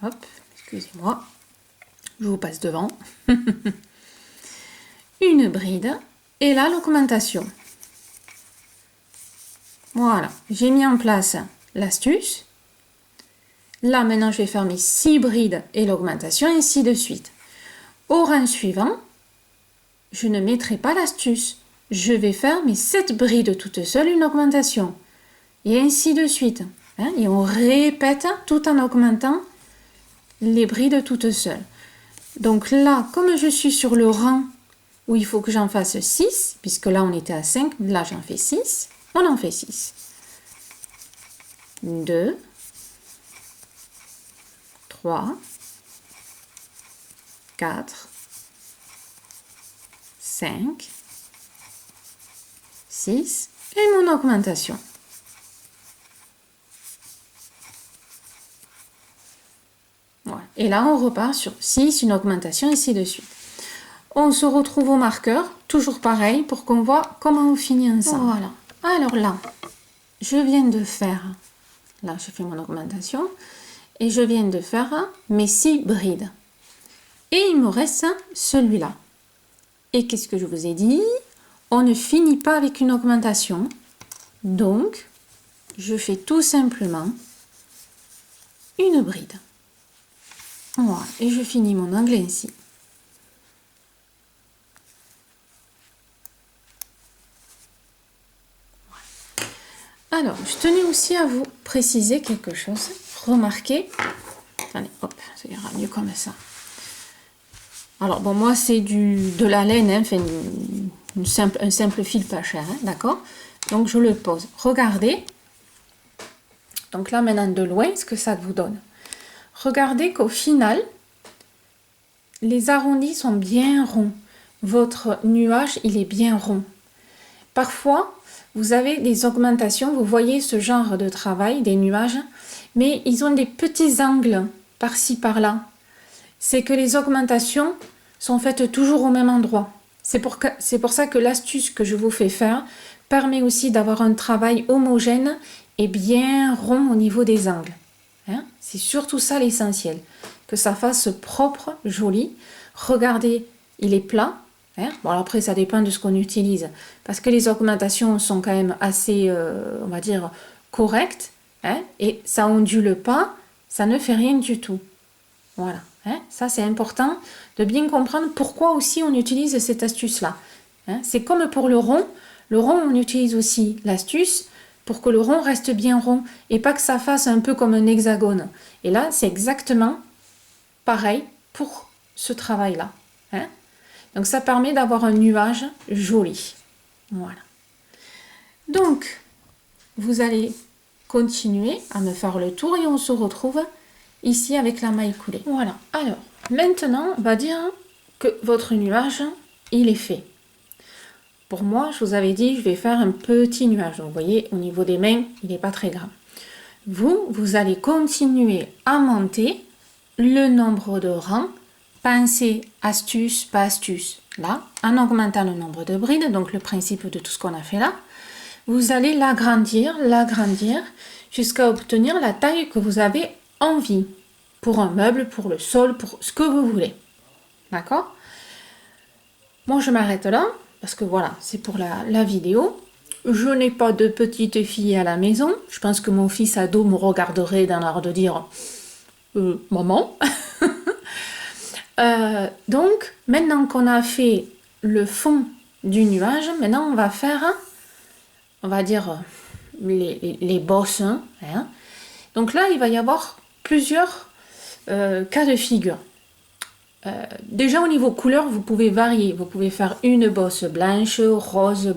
Hop, excusez-moi. Je vous passe devant. Une bride. Et là, l'augmentation. Voilà, j'ai mis en place l'astuce. Là, maintenant, je vais faire mes 6 brides et l'augmentation, et ainsi de suite. Au rang suivant, je ne mettrai pas l'astuce. Je vais faire mes 7 brides toutes seules, une augmentation. Et ainsi de suite. Hein, et on répète tout en augmentant les brides toutes seules. Donc là, comme je suis sur le rang où il faut que j'en fasse 6, puisque là, on était à 5, là, j'en fais 6. On en fait 6. 2, 3, 4, 5, 6 et mon augmentation. Voilà. Et là, on repart sur 6, une augmentation, ainsi de suite. On se retrouve au marqueur, toujours pareil, pour qu'on voit comment on finit ensemble. Voilà. Alors là, je viens de faire, là je fais mon augmentation, et je viens de faire mes 6 brides. Et il me reste celui-là. Et qu'est-ce que je vous ai dit? On ne finit pas avec une augmentation. Donc, je fais tout simplement une bride. Voilà, et je finis mon angle ainsi. Alors, je tenais aussi à vous préciser quelque chose. Remarquez, allez, hop, ça ira mieux comme ça. Alors, bon, moi, c'est de la laine, hein, enfin, un simple fil pas cher, hein, d'accord? Donc, je le pose. Regardez. Donc là, maintenant, de loin, ce que ça vous donne. Regardez qu'au final, les arrondis sont bien ronds. Votre nuage, il est bien rond. Parfois, vous avez des augmentations, vous voyez ce genre de travail, des nuages, mais ils ont des petits angles par-ci, par-là. C'est que les augmentations sont faites toujours au même endroit. C'est pour ça que l'astuce que je vous fais faire permet aussi d'avoir un travail homogène et bien rond au niveau des angles. Hein? C'est surtout ça l'essentiel, que ça fasse propre, joli. Regardez, il est plat. Hein? Bon, après, ça dépend de ce qu'on utilise, parce que les augmentations sont quand même assez, on va dire, correctes, hein? Et ça ondule pas, ça ne fait rien du tout. Voilà, hein? Ça c'est important de bien comprendre pourquoi aussi on utilise cette astuce-là. Hein? C'est comme pour le rond, on utilise aussi l'astuce pour que le rond reste bien rond et pas que ça fasse un peu comme un hexagone. Et là, c'est exactement pareil pour ce travail-là. Hein? Donc ça permet d'avoir un nuage joli. Voilà. Donc, vous allez continuer à me faire le tour et on se retrouve ici avec la maille coulée. Voilà. Alors, maintenant, on va dire que votre nuage, il est fait. Pour moi, je vous avais dit, je vais faire un petit nuage. Donc, vous voyez, au niveau des mains, il n'est pas très grand. Vous allez continuer à monter le nombre de rangs. Pensez astuce, pas astuce. Là, en augmentant le nombre de brides, donc le principe de tout ce qu'on a fait là, vous allez l'agrandir, jusqu'à obtenir la taille que vous avez envie. Pour un meuble, pour le sol, pour ce que vous voulez. D'accord? Moi, je m'arrête là, parce que voilà, c'est pour la vidéo. Je n'ai pas de petite fille à la maison. Je pense que mon fils ado me regarderait dans l'air de dire « Maman ». Donc, maintenant qu'on a fait le fond du nuage, maintenant on va faire, on va dire, les bosses. Hein. Donc là, il va y avoir plusieurs cas de figure. Déjà au niveau couleur, vous pouvez varier. Vous pouvez faire une bosse blanche, rose,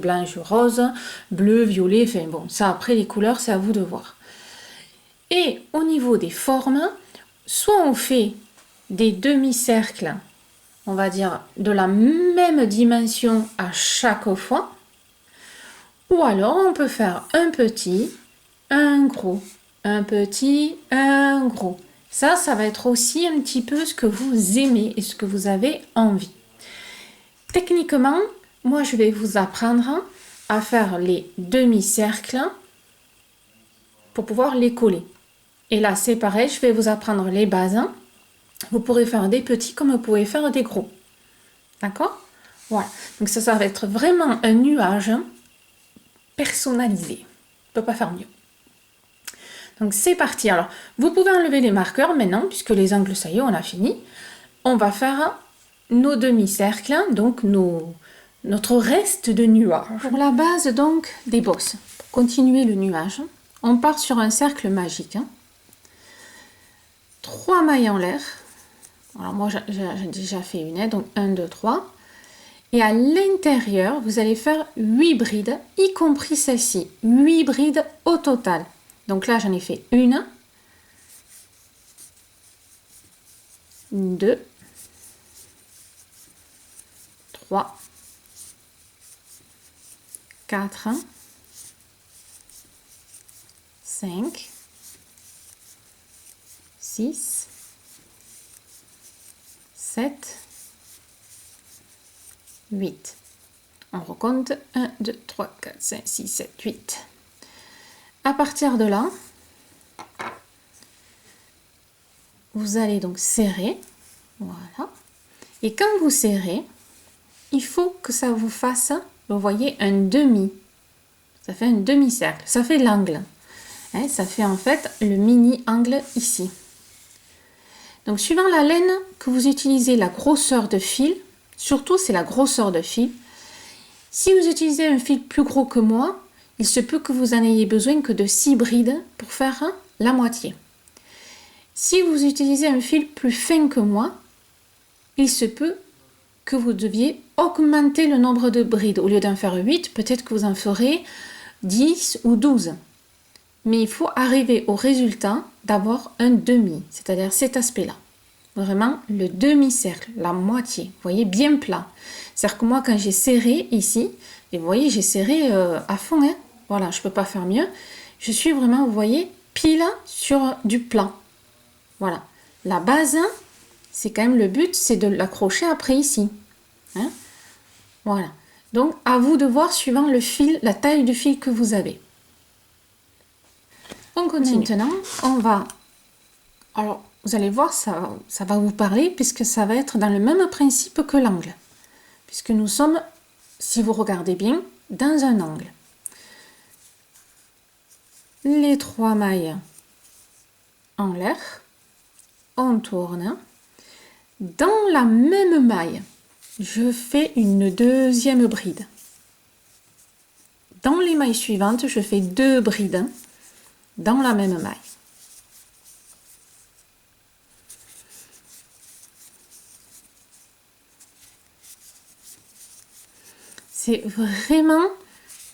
bleu, violet. Enfin bon, ça après les couleurs, c'est à vous de voir. Et au niveau des formes, soit on fait des demi-cercles on va dire, de la même dimension à chaque fois. Ou alors, on peut faire un petit, un gros, un petit, un gros. Ça va être aussi un petit peu ce que vous aimez et ce que vous avez envie. Techniquement, moi, je vais vous apprendre à faire les demi-cercles pour pouvoir les coller. Et là, c'est pareil, je vais vous apprendre les bases. Vous pourrez faire des petits comme vous pouvez faire des gros. D'accord? Voilà. Donc ça va être vraiment un nuage personnalisé. On ne peut pas faire mieux. Donc c'est parti. Alors, vous pouvez enlever les marqueurs maintenant, puisque les angles, ça y est, on a fini. On va faire nos demi-cercles, donc notre reste de nuage. Pour la base donc des bosses, pour continuer le nuage, on part sur un cercle magique. 3 mailles en l'air. Alors moi j'ai déjà fait une, donc 1, 2, 3. Et à l'intérieur, vous allez faire 8 brides, y compris celle-ci. 8 brides au total. Donc là, j'en ai fait 1, 2, 3, 4, 5, 6, 7, 8. On recompte 1, 2, 3, 4, 5, 6, 7, 8. À partir de là, vous allez donc serrer. Voilà. Et quand vous serrez, il faut que ça vous fasse, vous voyez, un demi. Ça fait un demi-cercle. Ça fait l'angle. Hein, ça fait en fait le mini-angle ici. Donc, suivant la laine que vous utilisez, la grosseur de fil, surtout c'est la grosseur de fil. Si vous utilisez un fil plus gros que moi, il se peut que vous en ayez besoin que de 6 brides pour faire la moitié. Si vous utilisez un fil plus fin que moi, il se peut que vous deviez augmenter le nombre de brides. Au lieu d'en faire 8, peut-être que vous en ferez 10 ou 12. Mais il faut arriver au résultat d'avoir un demi, c'est-à-dire cet aspect-là. Vraiment le demi-cercle, la moitié, vous voyez, bien plat. C'est-à-dire que moi, quand j'ai serré ici, et vous voyez, j'ai serré à fond, hein. Voilà, je ne peux pas faire mieux. Je suis vraiment, vous voyez, pile sur du plat. Voilà. La base, c'est quand même le but, c'est de l'accrocher après ici. Hein. Voilà. Donc, à vous de voir suivant le fil, la taille du fil que vous avez. On continue. Maintenant, on va... Alors, vous allez voir, ça va vous parler puisque ça va être dans le même principe que l'angle. Puisque nous sommes, si vous regardez bien, dans un angle. Les 3 mailles en l'air, on tourne. Dans la même maille, je fais une deuxième bride. Dans les mailles suivantes, je fais 2 brides dans la même maille. C'est vraiment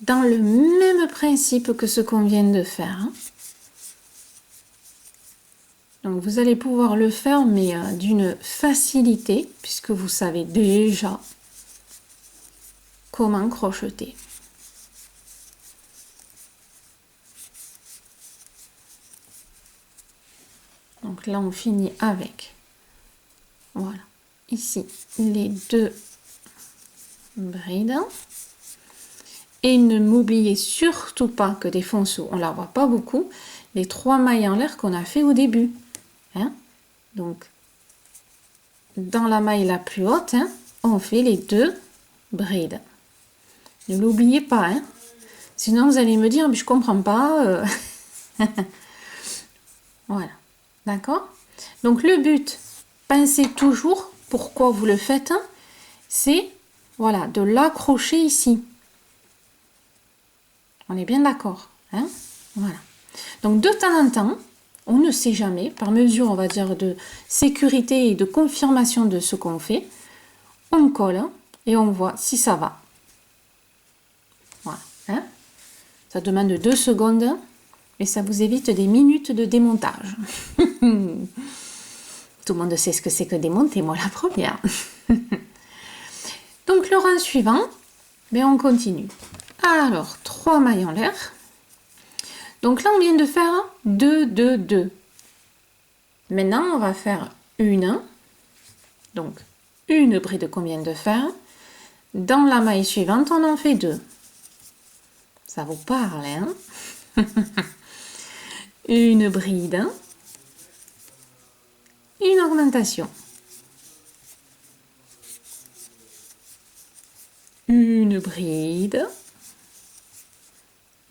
dans le même principe que ce qu'on vient de faire. Donc vous allez pouvoir le faire, mais d'une facilité, puisque vous savez déjà comment crocheter. Donc là, on finit avec, voilà, ici, les 2 brides. Et ne m'oubliez surtout pas que des fonceaux, on ne la voit pas beaucoup, les 3 mailles en l'air qu'on a fait au début. Hein? Donc, dans la maille la plus haute, hein, on fait les 2 brides. Ne l'oubliez pas. Hein? Sinon, vous allez me dire, mais je ne comprends pas. Voilà. D'accord? Donc, le but, pensez toujours pourquoi vous le faites, hein, c'est voilà, de l'accrocher ici. On est bien d'accord, hein? Voilà. Donc, de temps en temps, on ne sait jamais, par mesure, on va dire, de sécurité et de confirmation de ce qu'on fait, on colle et on voit si ça va. Voilà. Hein? Ça demande 2 secondes, mais ça vous évite des minutes de démontage. Tout le monde sait ce que c'est que démonter, moi la première. Donc le rang suivant, ben on continue. Alors, 3 mailles en l'air. Donc là, on vient de faire 2, 2, 2. Maintenant, on va faire une. Donc, une bride qu'on vient de faire. Dans la maille suivante, on en fait 2. Ça vous parle, hein? Une bride. Une augmentation. Une bride.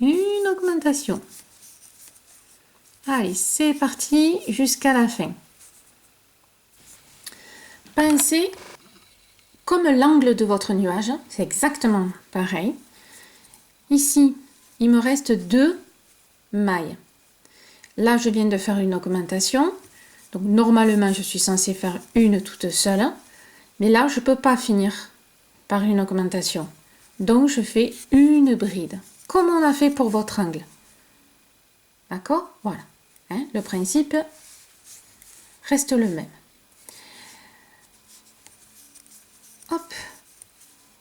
Une augmentation. Allez, c'est parti jusqu'à la fin. Pensez comme l'angle de votre nuage, c'est exactement pareil. Ici, il me reste 2 mailles. Là, je viens de faire une augmentation. Donc, normalement, je suis censée faire une toute seule. Mais là, je ne peux pas finir par une augmentation. Donc, je fais une bride. Comme on a fait pour votre angle. D'accord? Voilà. Hein? Le principe reste le même. Hop.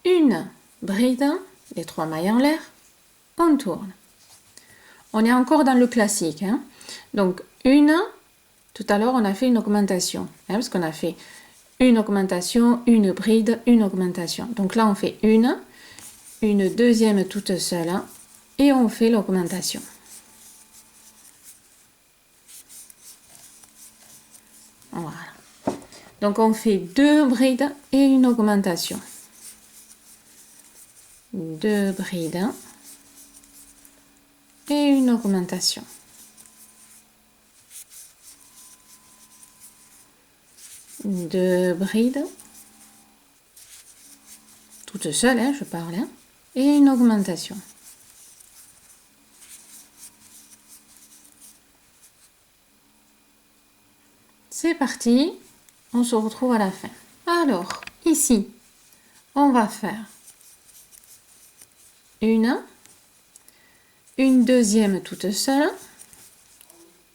Une bride, les 3 mailles en l'air, on tourne. On est encore dans le classique. Hein? Donc, tout à l'heure, on a fait une augmentation. Hein, parce qu'on a fait une augmentation, une bride, une augmentation. Donc là, on fait une deuxième toute seule, hein, et on fait l'augmentation. Voilà. Donc, on fait 2 brides et une augmentation. 2 brides et une augmentation. Deux brides, toute seule, hein, je parle, hein, et une augmentation. C'est parti, on se retrouve à la fin. Alors, ici, on va faire une deuxième toute seule,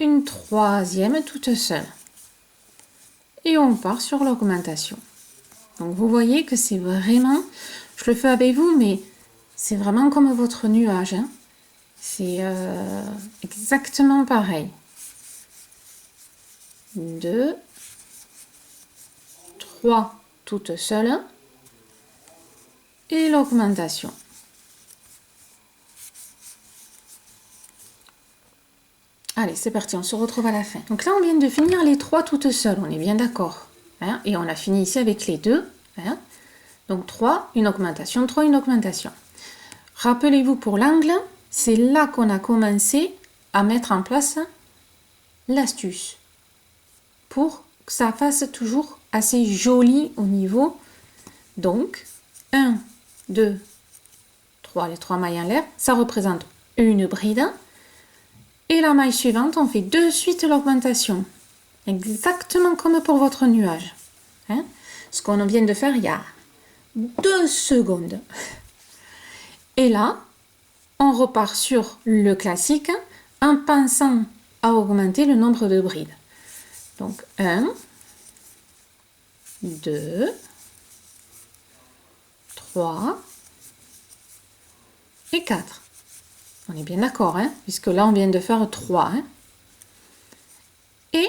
une troisième toute seule. Et on part sur l'augmentation. Donc vous voyez que c'est vraiment, je le fais avec vous, mais c'est vraiment comme votre nuage. Hein. C'est exactement pareil. 2, 3 toutes seules et l'augmentation. Allez, c'est parti, on se retrouve à la fin. Donc là, on vient de finir les 3 toutes seules, on est bien d'accord. Hein, et on a fini ici avec les 2. Hein. Donc 3, une augmentation, 3, une augmentation. Rappelez-vous, pour l'angle, c'est là qu'on a commencé à mettre en place l'astuce. Pour que ça fasse toujours assez joli au niveau. Donc, 1, 2, 3, les 3 mailles en l'air, ça représente une bride. Et la maille suivante, on fait de suite l'augmentation. Exactement comme pour votre nuage. Hein? Ce qu'on vient de faire il y a 2 secondes. Et là, on repart sur le classique en pensant à augmenter le nombre de brides. Donc 1, 2, 3 et 4. On est bien d'accord, hein, puisque là, on vient de faire 3. Hein. Et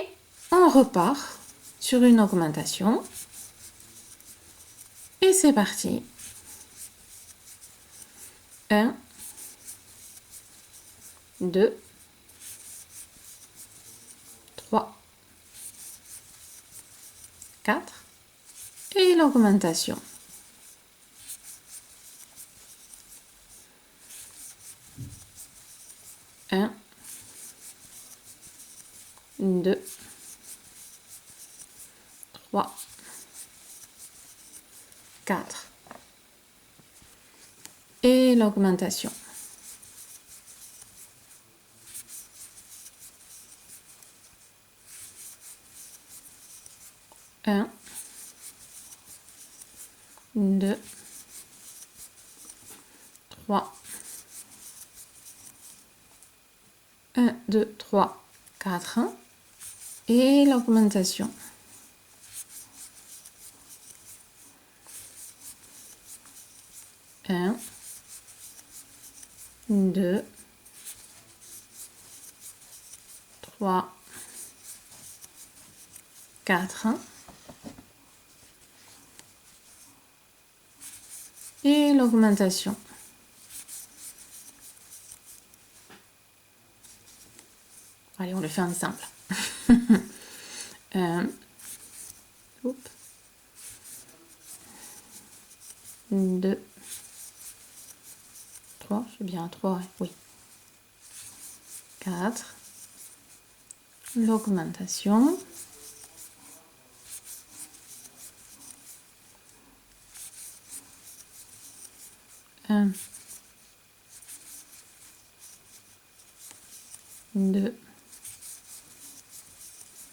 on repart sur une augmentation. Et c'est parti. 1, 2, 3, 4. Et l'augmentation. Un, 2, 3, 4. Et l'augmentation. 1, 2, 3, 1, 2, 3, 4. Et l'augmentation. 1, 2, 3, 4. Et l'augmentation. Allez, on le fait ensemble. 1, 2, 3, c'est bien 3, oui. 4. L'augmentation. 1, 2,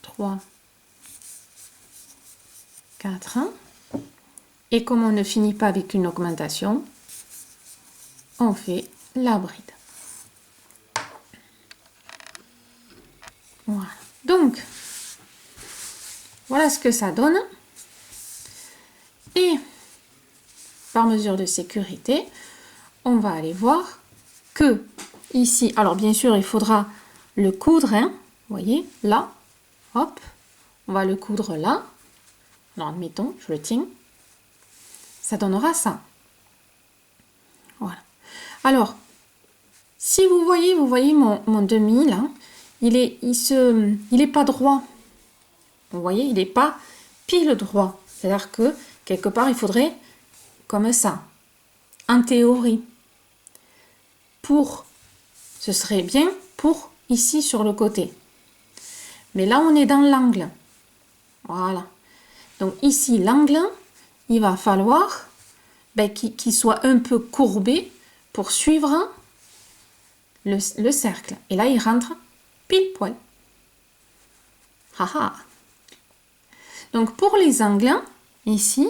3, 4. Et comme on ne finit pas avec une augmentation, on fait la bride. Voilà. Donc, voilà ce que ça donne. Et par mesure de sécurité, on va aller voir que ici, alors bien sûr, il faudra le coudre, hein, vous voyez, là, hop, on va le coudre là. Alors, admettons, je le tiens. Ça donnera ça. Voilà. Alors, si vous voyez mon demi là, il est pas droit. Vous voyez, il n'est pas pile droit. C'est-à-dire que quelque part, il faudrait comme ça. En théorie, ce serait bien pour ici sur le côté. Mais là, on est dans l'angle. Voilà. Donc ici, l'angle, il va falloir qu'il soit un peu courbé pour suivre le cercle. Et là, il rentre pile poil. Haha. Donc pour les angles, ici,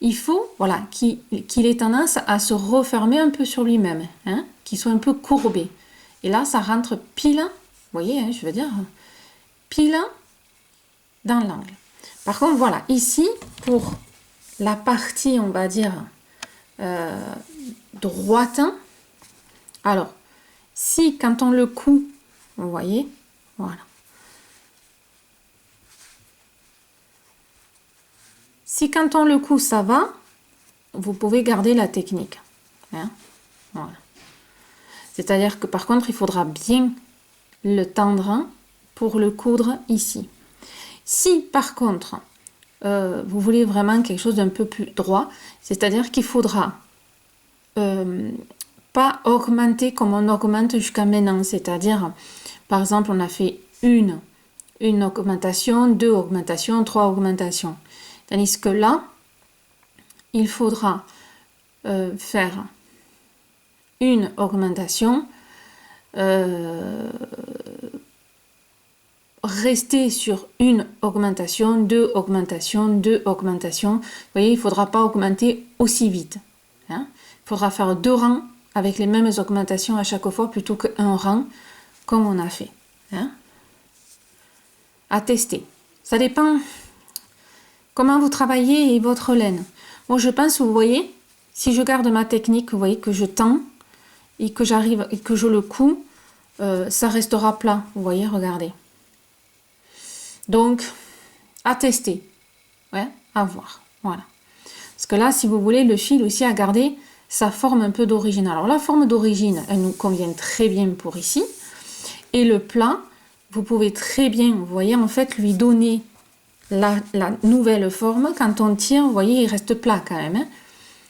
il faut voilà, qu'il ait tendance à se refermer un peu sur lui-même, hein, qu'il soit un peu courbé. Et là, ça rentre pile, vous voyez, hein, je veux dire, pile dans l'angle. Par contre, voilà, ici, pour la partie, on va dire, droite, alors, si quand on le coud, vous voyez, voilà. Si quand on le coud, ça va, vous pouvez garder la technique. Hein, voilà. C'est-à-dire que par contre, il faudra bien le tendre pour le coudre ici. Si par contre, vous voulez vraiment quelque chose d'un peu plus droit, c'est-à-dire qu'il faudra pas augmenter comme on augmente jusqu'à maintenant. C'est-à-dire, par exemple, on a fait une augmentation, 2 augmentations, 3 augmentations. Tandis que là, il faudra faire une augmentation, rester sur une augmentation, 2 augmentations, 2 augmentations. Vous voyez, il ne faudra pas augmenter aussi vite. Hein. Il faudra faire 2 rangs avec les mêmes augmentations à chaque fois plutôt qu'un rang comme on a fait. Hein. À tester. Ça dépend comment vous travaillez et votre laine. Moi, je pense, vous voyez, si je garde ma technique, vous voyez que je tends et que j'arrive et que je le couds, ça restera plat. Vous voyez, regardez. Donc, à tester. Ouais, à voir. Voilà. Parce que là, si vous voulez, le fil aussi a gardé sa forme un peu d'origine. Alors, la forme d'origine, elle nous convient très bien pour ici. Et le plat, vous pouvez très bien, vous voyez, en fait, lui donner la nouvelle forme. Quand on tire, vous voyez, il reste plat quand même. Hein.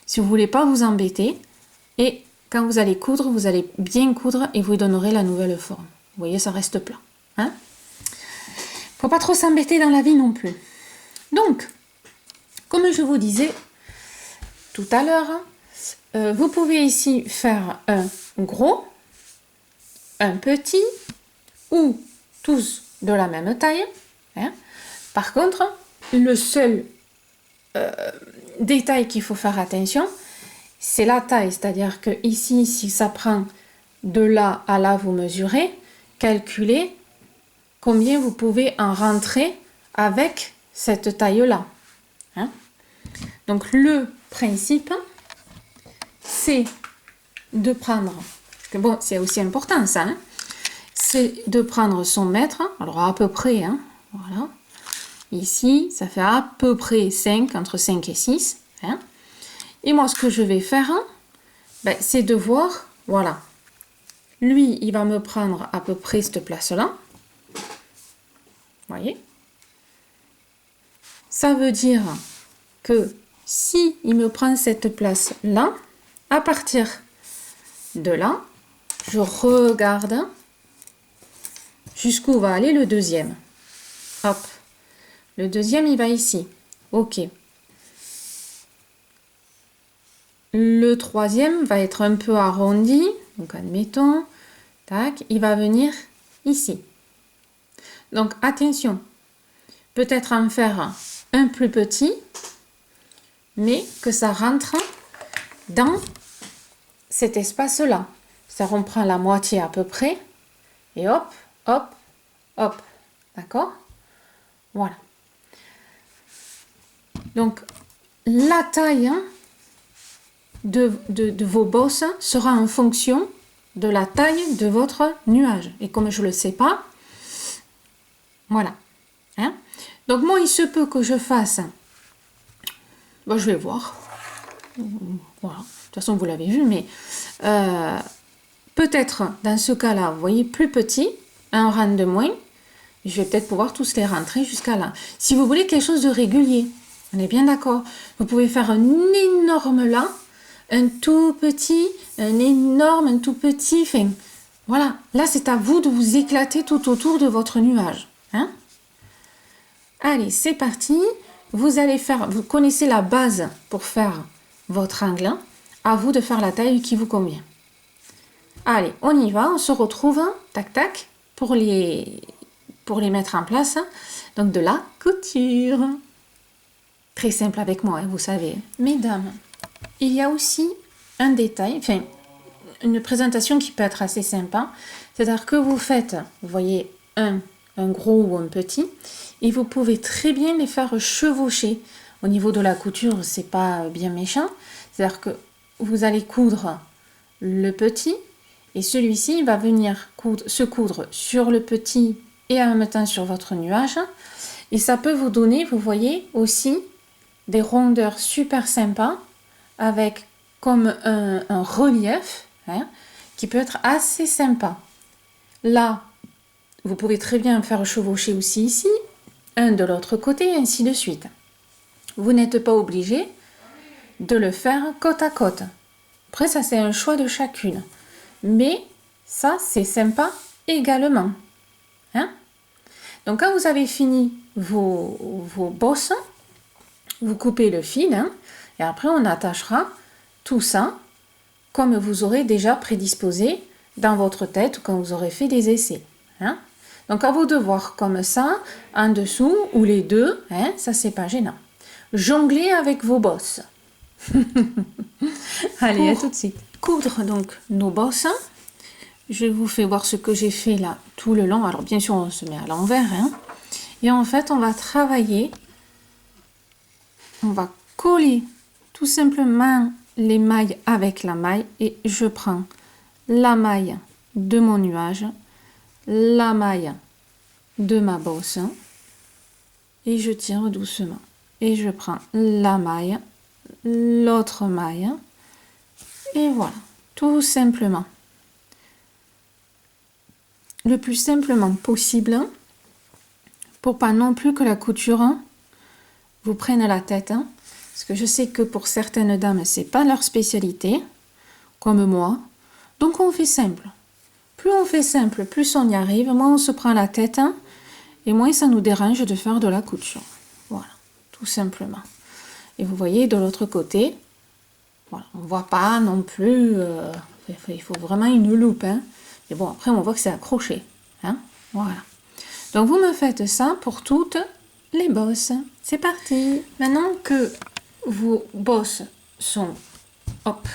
Si vous ne voulez pas vous embêter, et quand vous allez coudre, vous allez bien coudre et vous lui donnerez la nouvelle forme. Vous voyez, ça reste plat. Hein. Faut pas trop s'embêter dans la vie non plus. Donc, comme je vous disais tout à l'heure, vous pouvez ici faire un gros, un petit ou tous de la même taille. Hein. Par contre, le seul détail qu'il faut faire attention, c'est la taille. C'est-à-dire que ici, si ça prend de là à là, vous mesurez, calculez combien vous pouvez en rentrer avec cette taille-là. Hein. Donc, le principe, c'est de prendre, parce que bon, c'est aussi important ça, hein, c'est de prendre son mètre, alors à peu près, hein, voilà. Ici, ça fait à peu près 5, entre 5 et 6. Hein. Et moi, ce que je vais faire, ben, c'est de voir, voilà. Lui, il va me prendre à peu près cette place-là. Vous voyez? Ça veut dire que si il me prend cette place-là, à partir de là, je regarde jusqu'où va aller le deuxième. Hop. Le deuxième, il va ici. Ok. Le troisième va être un peu arrondi. Donc, admettons, tac, il va venir ici. Donc, attention. Peut-être en faire un plus petit, mais que ça rentre dans cet espace-là. Ça reprend la moitié à peu près. Et hop, hop, hop. D'accord? Voilà. Donc, la taille de vos bosses sera en fonction de la taille de votre nuage. Et comme je ne le sais pas, voilà. Hein? Donc, moi, il se peut que je fasse... Bon, je vais voir. Voilà. De toute façon, vous l'avez vu, mais peut-être, dans ce cas-là, vous voyez, plus petit, un rang de moins, je vais peut-être pouvoir tous les rentrer jusqu'à là. Si vous voulez quelque chose de régulier, on est bien d'accord. Vous pouvez faire un énorme là, un tout petit, un énorme, un tout petit. Enfin, voilà. Là, c'est à vous de vous éclater tout autour de votre nuage. Hein? Allez, c'est parti. Vous allez faire, vous connaissez la base pour faire votre angle. À vous de faire la taille qui vous convient. Allez, on y va. On se retrouve, tac, tac, pour les mettre en place. Donc, de la couture. Très simple avec moi, hein, vous savez. Mesdames, il y a aussi un détail, enfin, une présentation qui peut être assez sympa. C'est-à-dire que vous faites, vous voyez, un gros ou un petit, et vous pouvez très bien les faire chevaucher. Au niveau de la couture, c'est pas bien méchant. C'est-à-dire que vous allez coudre le petit, et celui-ci va venir se coudre sur le petit et en même temps sur votre nuage. Et ça peut vous donner, vous voyez, aussi des rondeurs super sympas avec comme un relief hein, qui peut être assez sympa. Là, vous pouvez très bien faire chevaucher aussi ici, un de l'autre côté, et ainsi de suite. Vous n'êtes pas obligé de le faire côte à côte. Après, ça, c'est un choix de chacune. Mais ça, c'est sympa également. Hein? Donc, quand vous avez fini vos bosses, vous coupez le fil hein, et après, on attachera tout ça comme vous aurez déjà prédisposé dans votre tête quand vous aurez fait des essais. Hein? Donc, à vous de voir comme ça, en dessous ou les deux, hein, ça, c'est pas gênant. Jonglez avec vos bosses. Allez, à tout de suite. Coudre donc nos bosses. Je vous fais voir ce que j'ai fait là tout le long. Alors bien sûr, on se met à l'envers. Hein. Et en fait, on va travailler. On va coller tout simplement les mailles avec la maille. Et je prends la maille de mon nuage, la maille de ma bosse. Et je tire doucement. Et je prends la maille, l'autre maille. Et voilà, tout simplement. Le plus simplement possible pour pas non plus que la couture vous prenne la tête. Parce que je sais que pour certaines dames, c'est pas leur spécialité, comme moi. Donc on fait simple. Plus on fait simple, plus on y arrive, moins on se prend la tête et moins ça nous dérange de faire de la couture. Voilà, tout simplement. Et vous voyez de l'autre côté, voilà, on ne voit pas non plus, il faut vraiment une loupe. Hein. Et bon, après, on voit que c'est accroché. Hein. Voilà. Donc, vous me faites ça pour toutes les bosses. C'est parti. Maintenant que vos bosses sont, hop,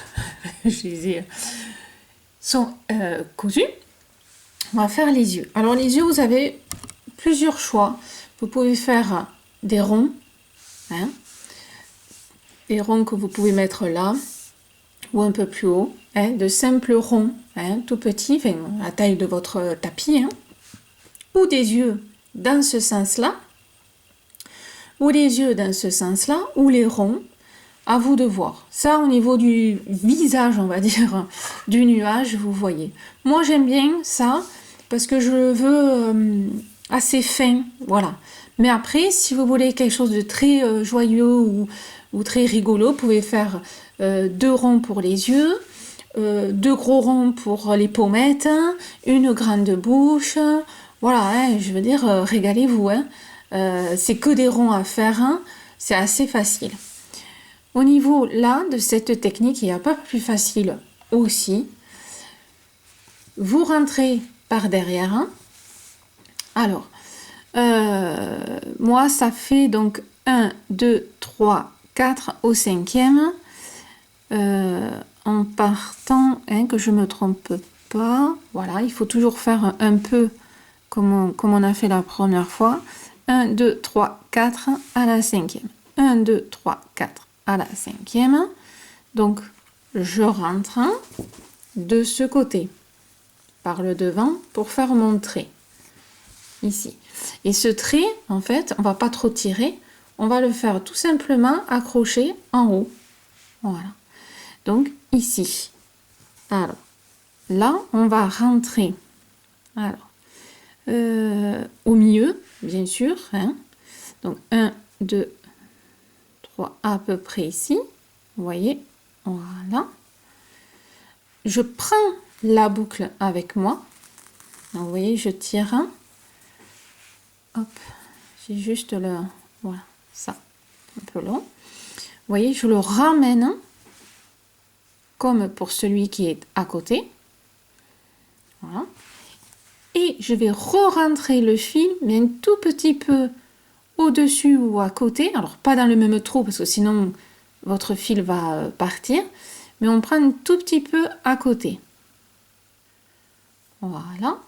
sont cousues, on va faire les yeux. Alors, les yeux, vous avez plusieurs choix. Vous pouvez faire des ronds. Hein. Des ronds que vous pouvez mettre là. ou un peu plus haut, hein, de simples ronds, hein, tout petits, enfin, la taille de votre tapis, hein, ou des yeux dans ce sens-là, ou les yeux dans ce sens-là, ou les ronds, à vous de voir. Ça, au niveau du visage, on va dire, du nuage, vous voyez. Moi, j'aime bien ça, parce que je le veux assez fin, voilà. Mais après, si vous voulez quelque chose de très joyeux ou très rigolo, vous pouvez faire 2 ronds pour les yeux, 2 gros ronds pour les pommettes, une grande bouche. Voilà, hein, je veux dire, régalez-vous. Hein. C'est que des ronds à faire, hein, c'est assez facile. Au niveau là de cette technique, il n'y a pas plus facile aussi. Vous rentrez par derrière. Hein. Alors, moi, ça fait donc 1, 2, 3, 4 au 5e. En partant, hein, que je ne me trompe pas. Voilà, il faut toujours faire un peu comme on a fait la première fois. 1, 2, 3, 4 à la 5e. 1, 2, 3, 4 à la 5e. Donc, je rentre de ce côté par le devant pour faire mon trait. Ici. Et ce trait, en fait, on va pas trop tirer. On va le faire tout simplement accrocher en haut. Voilà. Donc, ici. Alors, là, on va rentrer. Alors, au milieu, bien sûr. Hein. Donc, 1, 2, 3, à peu près ici. Vous voyez? Voilà. Je prends la boucle avec moi. Donc, vous voyez, je tire. Hop. J'ai juste le... Voilà, ça. Un peu long. Vous voyez, je le ramène comme pour celui qui est à côté. Voilà. Et je vais re-rentrer le fil, mais un tout petit peu au-dessus ou à côté. Alors, pas dans le même trou, parce que sinon, votre fil va partir. Mais on prend un tout petit peu à côté. Voilà.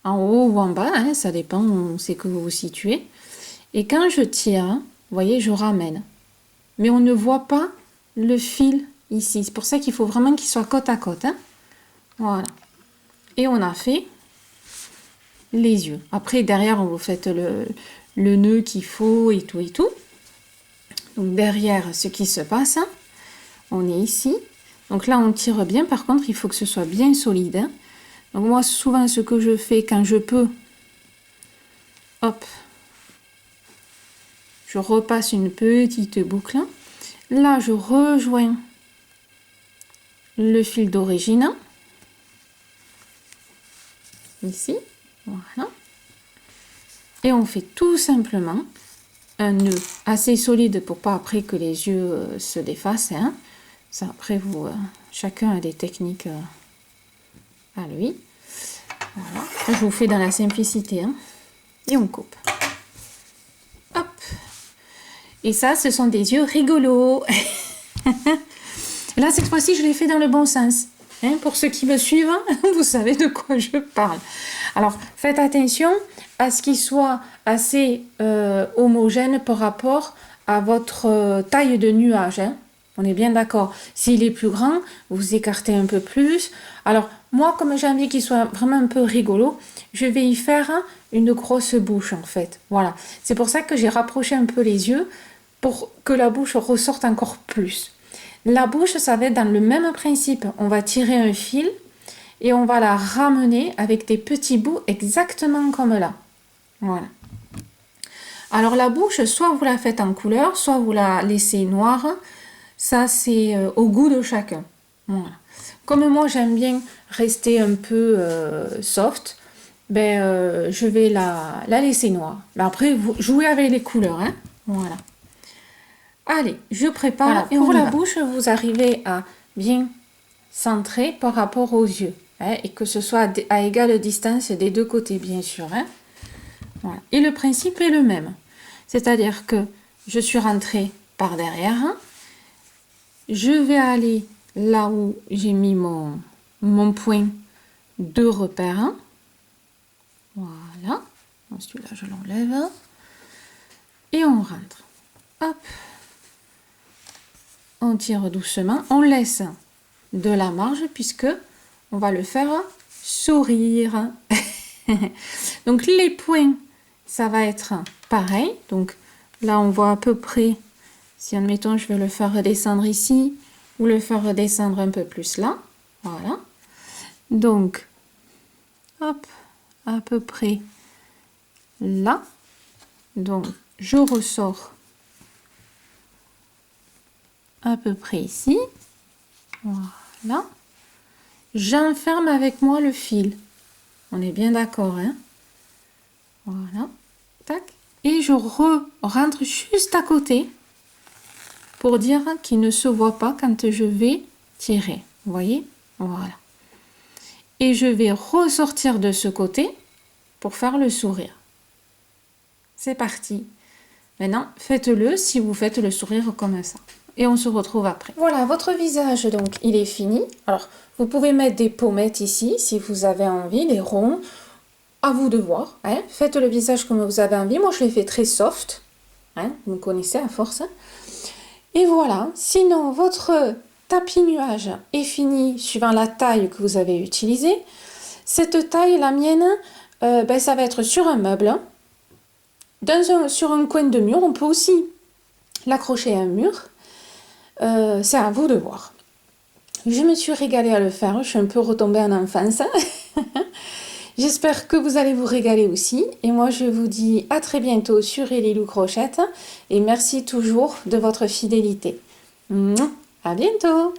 En haut ou en bas, hein, ça dépend où c'est que vous vous situez. Et quand je tire, vous voyez, je ramène. Mais on ne voit pas le fil ici. C'est pour ça qu'il faut vraiment qu'il soit côte à côte. Hein. Voilà. Et on a fait les yeux. Après, derrière, vous faites le nœud qu'il faut et tout et tout. Donc, derrière, ce qui se passe, hein, on est ici. Donc là, on tire bien. Par contre, il faut que ce soit bien solide. Hein. Donc, moi, souvent, ce que je fais quand je peux, hop, je repasse une petite boucle. Là, je rejoins le fil d'origine. Ici, voilà. Et on fait tout simplement un nœud assez solide pour pas après que les yeux se défassent. Hein. Ça, après, vous, chacun a des techniques à lui. Voilà. Je vous fais dans la simplicité. Hein. Et on coupe. Hop. Et ça, ce sont des yeux rigolos. Là, cette fois-ci, je l'ai fait dans le bon sens. Hein, pour ceux qui me suivent, vous savez de quoi je parle. Alors, faites attention à ce qu'il soit assez homogène par rapport à votre taille de nuage. Hein. On est bien d'accord. S'il est plus grand, vous écartez un peu plus. Alors, moi, comme j'ai envie qu'il soit vraiment un peu rigolo, je vais y faire une grosse bouche, en fait. Voilà. C'est pour ça que j'ai rapproché un peu les yeux pour que la bouche ressorte encore plus. La bouche, ça va être dans le même principe. On va tirer un fil et on va la ramener avec des petits bouts exactement comme là. Voilà. Alors la bouche, soit vous la faites en couleur, soit vous la laissez noire. Ça, c'est au goût de chacun. Voilà. Comme moi, j'aime bien rester un peu soft, ben, je vais la laisser noire. Mais après, vous jouez avec les couleurs. Hein. Voilà. Allez, je prépare. Voilà, et pour la bouche, vous arrivez à bien centrer par rapport aux yeux. Hein, et que ce soit à égale distance des deux côtés, bien sûr. Hein. Voilà. Et le principe est le même. C'est-à-dire que je suis rentrée par derrière. Hein. Je vais aller là où j'ai mis mon point de repère. Hein. Voilà. Celui-là, je l'enlève. Et on rentre. Hop. On tire doucement. On laisse de la marge puisque on va le faire sourire. Donc les points, ça va être pareil. Donc là, on voit à peu près, si admettons, je vais le faire redescendre ici ou le faire redescendre un peu plus là. Voilà. Donc, hop, à peu près là. Donc, je ressors à peu près ici. Voilà. J'enferme avec moi le fil. On est bien d'accord, hein? Voilà. Tac. Et je rentre juste à côté pour dire qu'il ne se voit pas quand je vais tirer. Vous voyez? Voilà. Et je vais ressortir de ce côté pour faire le sourire. C'est parti. Maintenant, faites-le si vous faites le sourire comme ça. Et on se retrouve après. Voilà, votre visage, donc, il est fini. Alors, vous pouvez mettre des pommettes ici, si vous avez envie, des ronds. À vous de voir. Hein. Faites le visage comme vous avez envie. Moi, je l'ai fait très soft. Hein. Vous me connaissez à force. Et voilà. Sinon, votre tapis nuage est fini suivant la taille que vous avez utilisée. Cette taille, la mienne, ça va être sur un meuble. Sur un coin de mur. On peut aussi l'accrocher à un mur. C'est à vous de voir. Je me suis régalée à le faire. Je suis un peu retombée en enfance. J'espère que vous allez vous régaler aussi. Et moi, je vous dis à très bientôt sur Lilou Crochette. Et merci toujours de votre fidélité. À bientôt!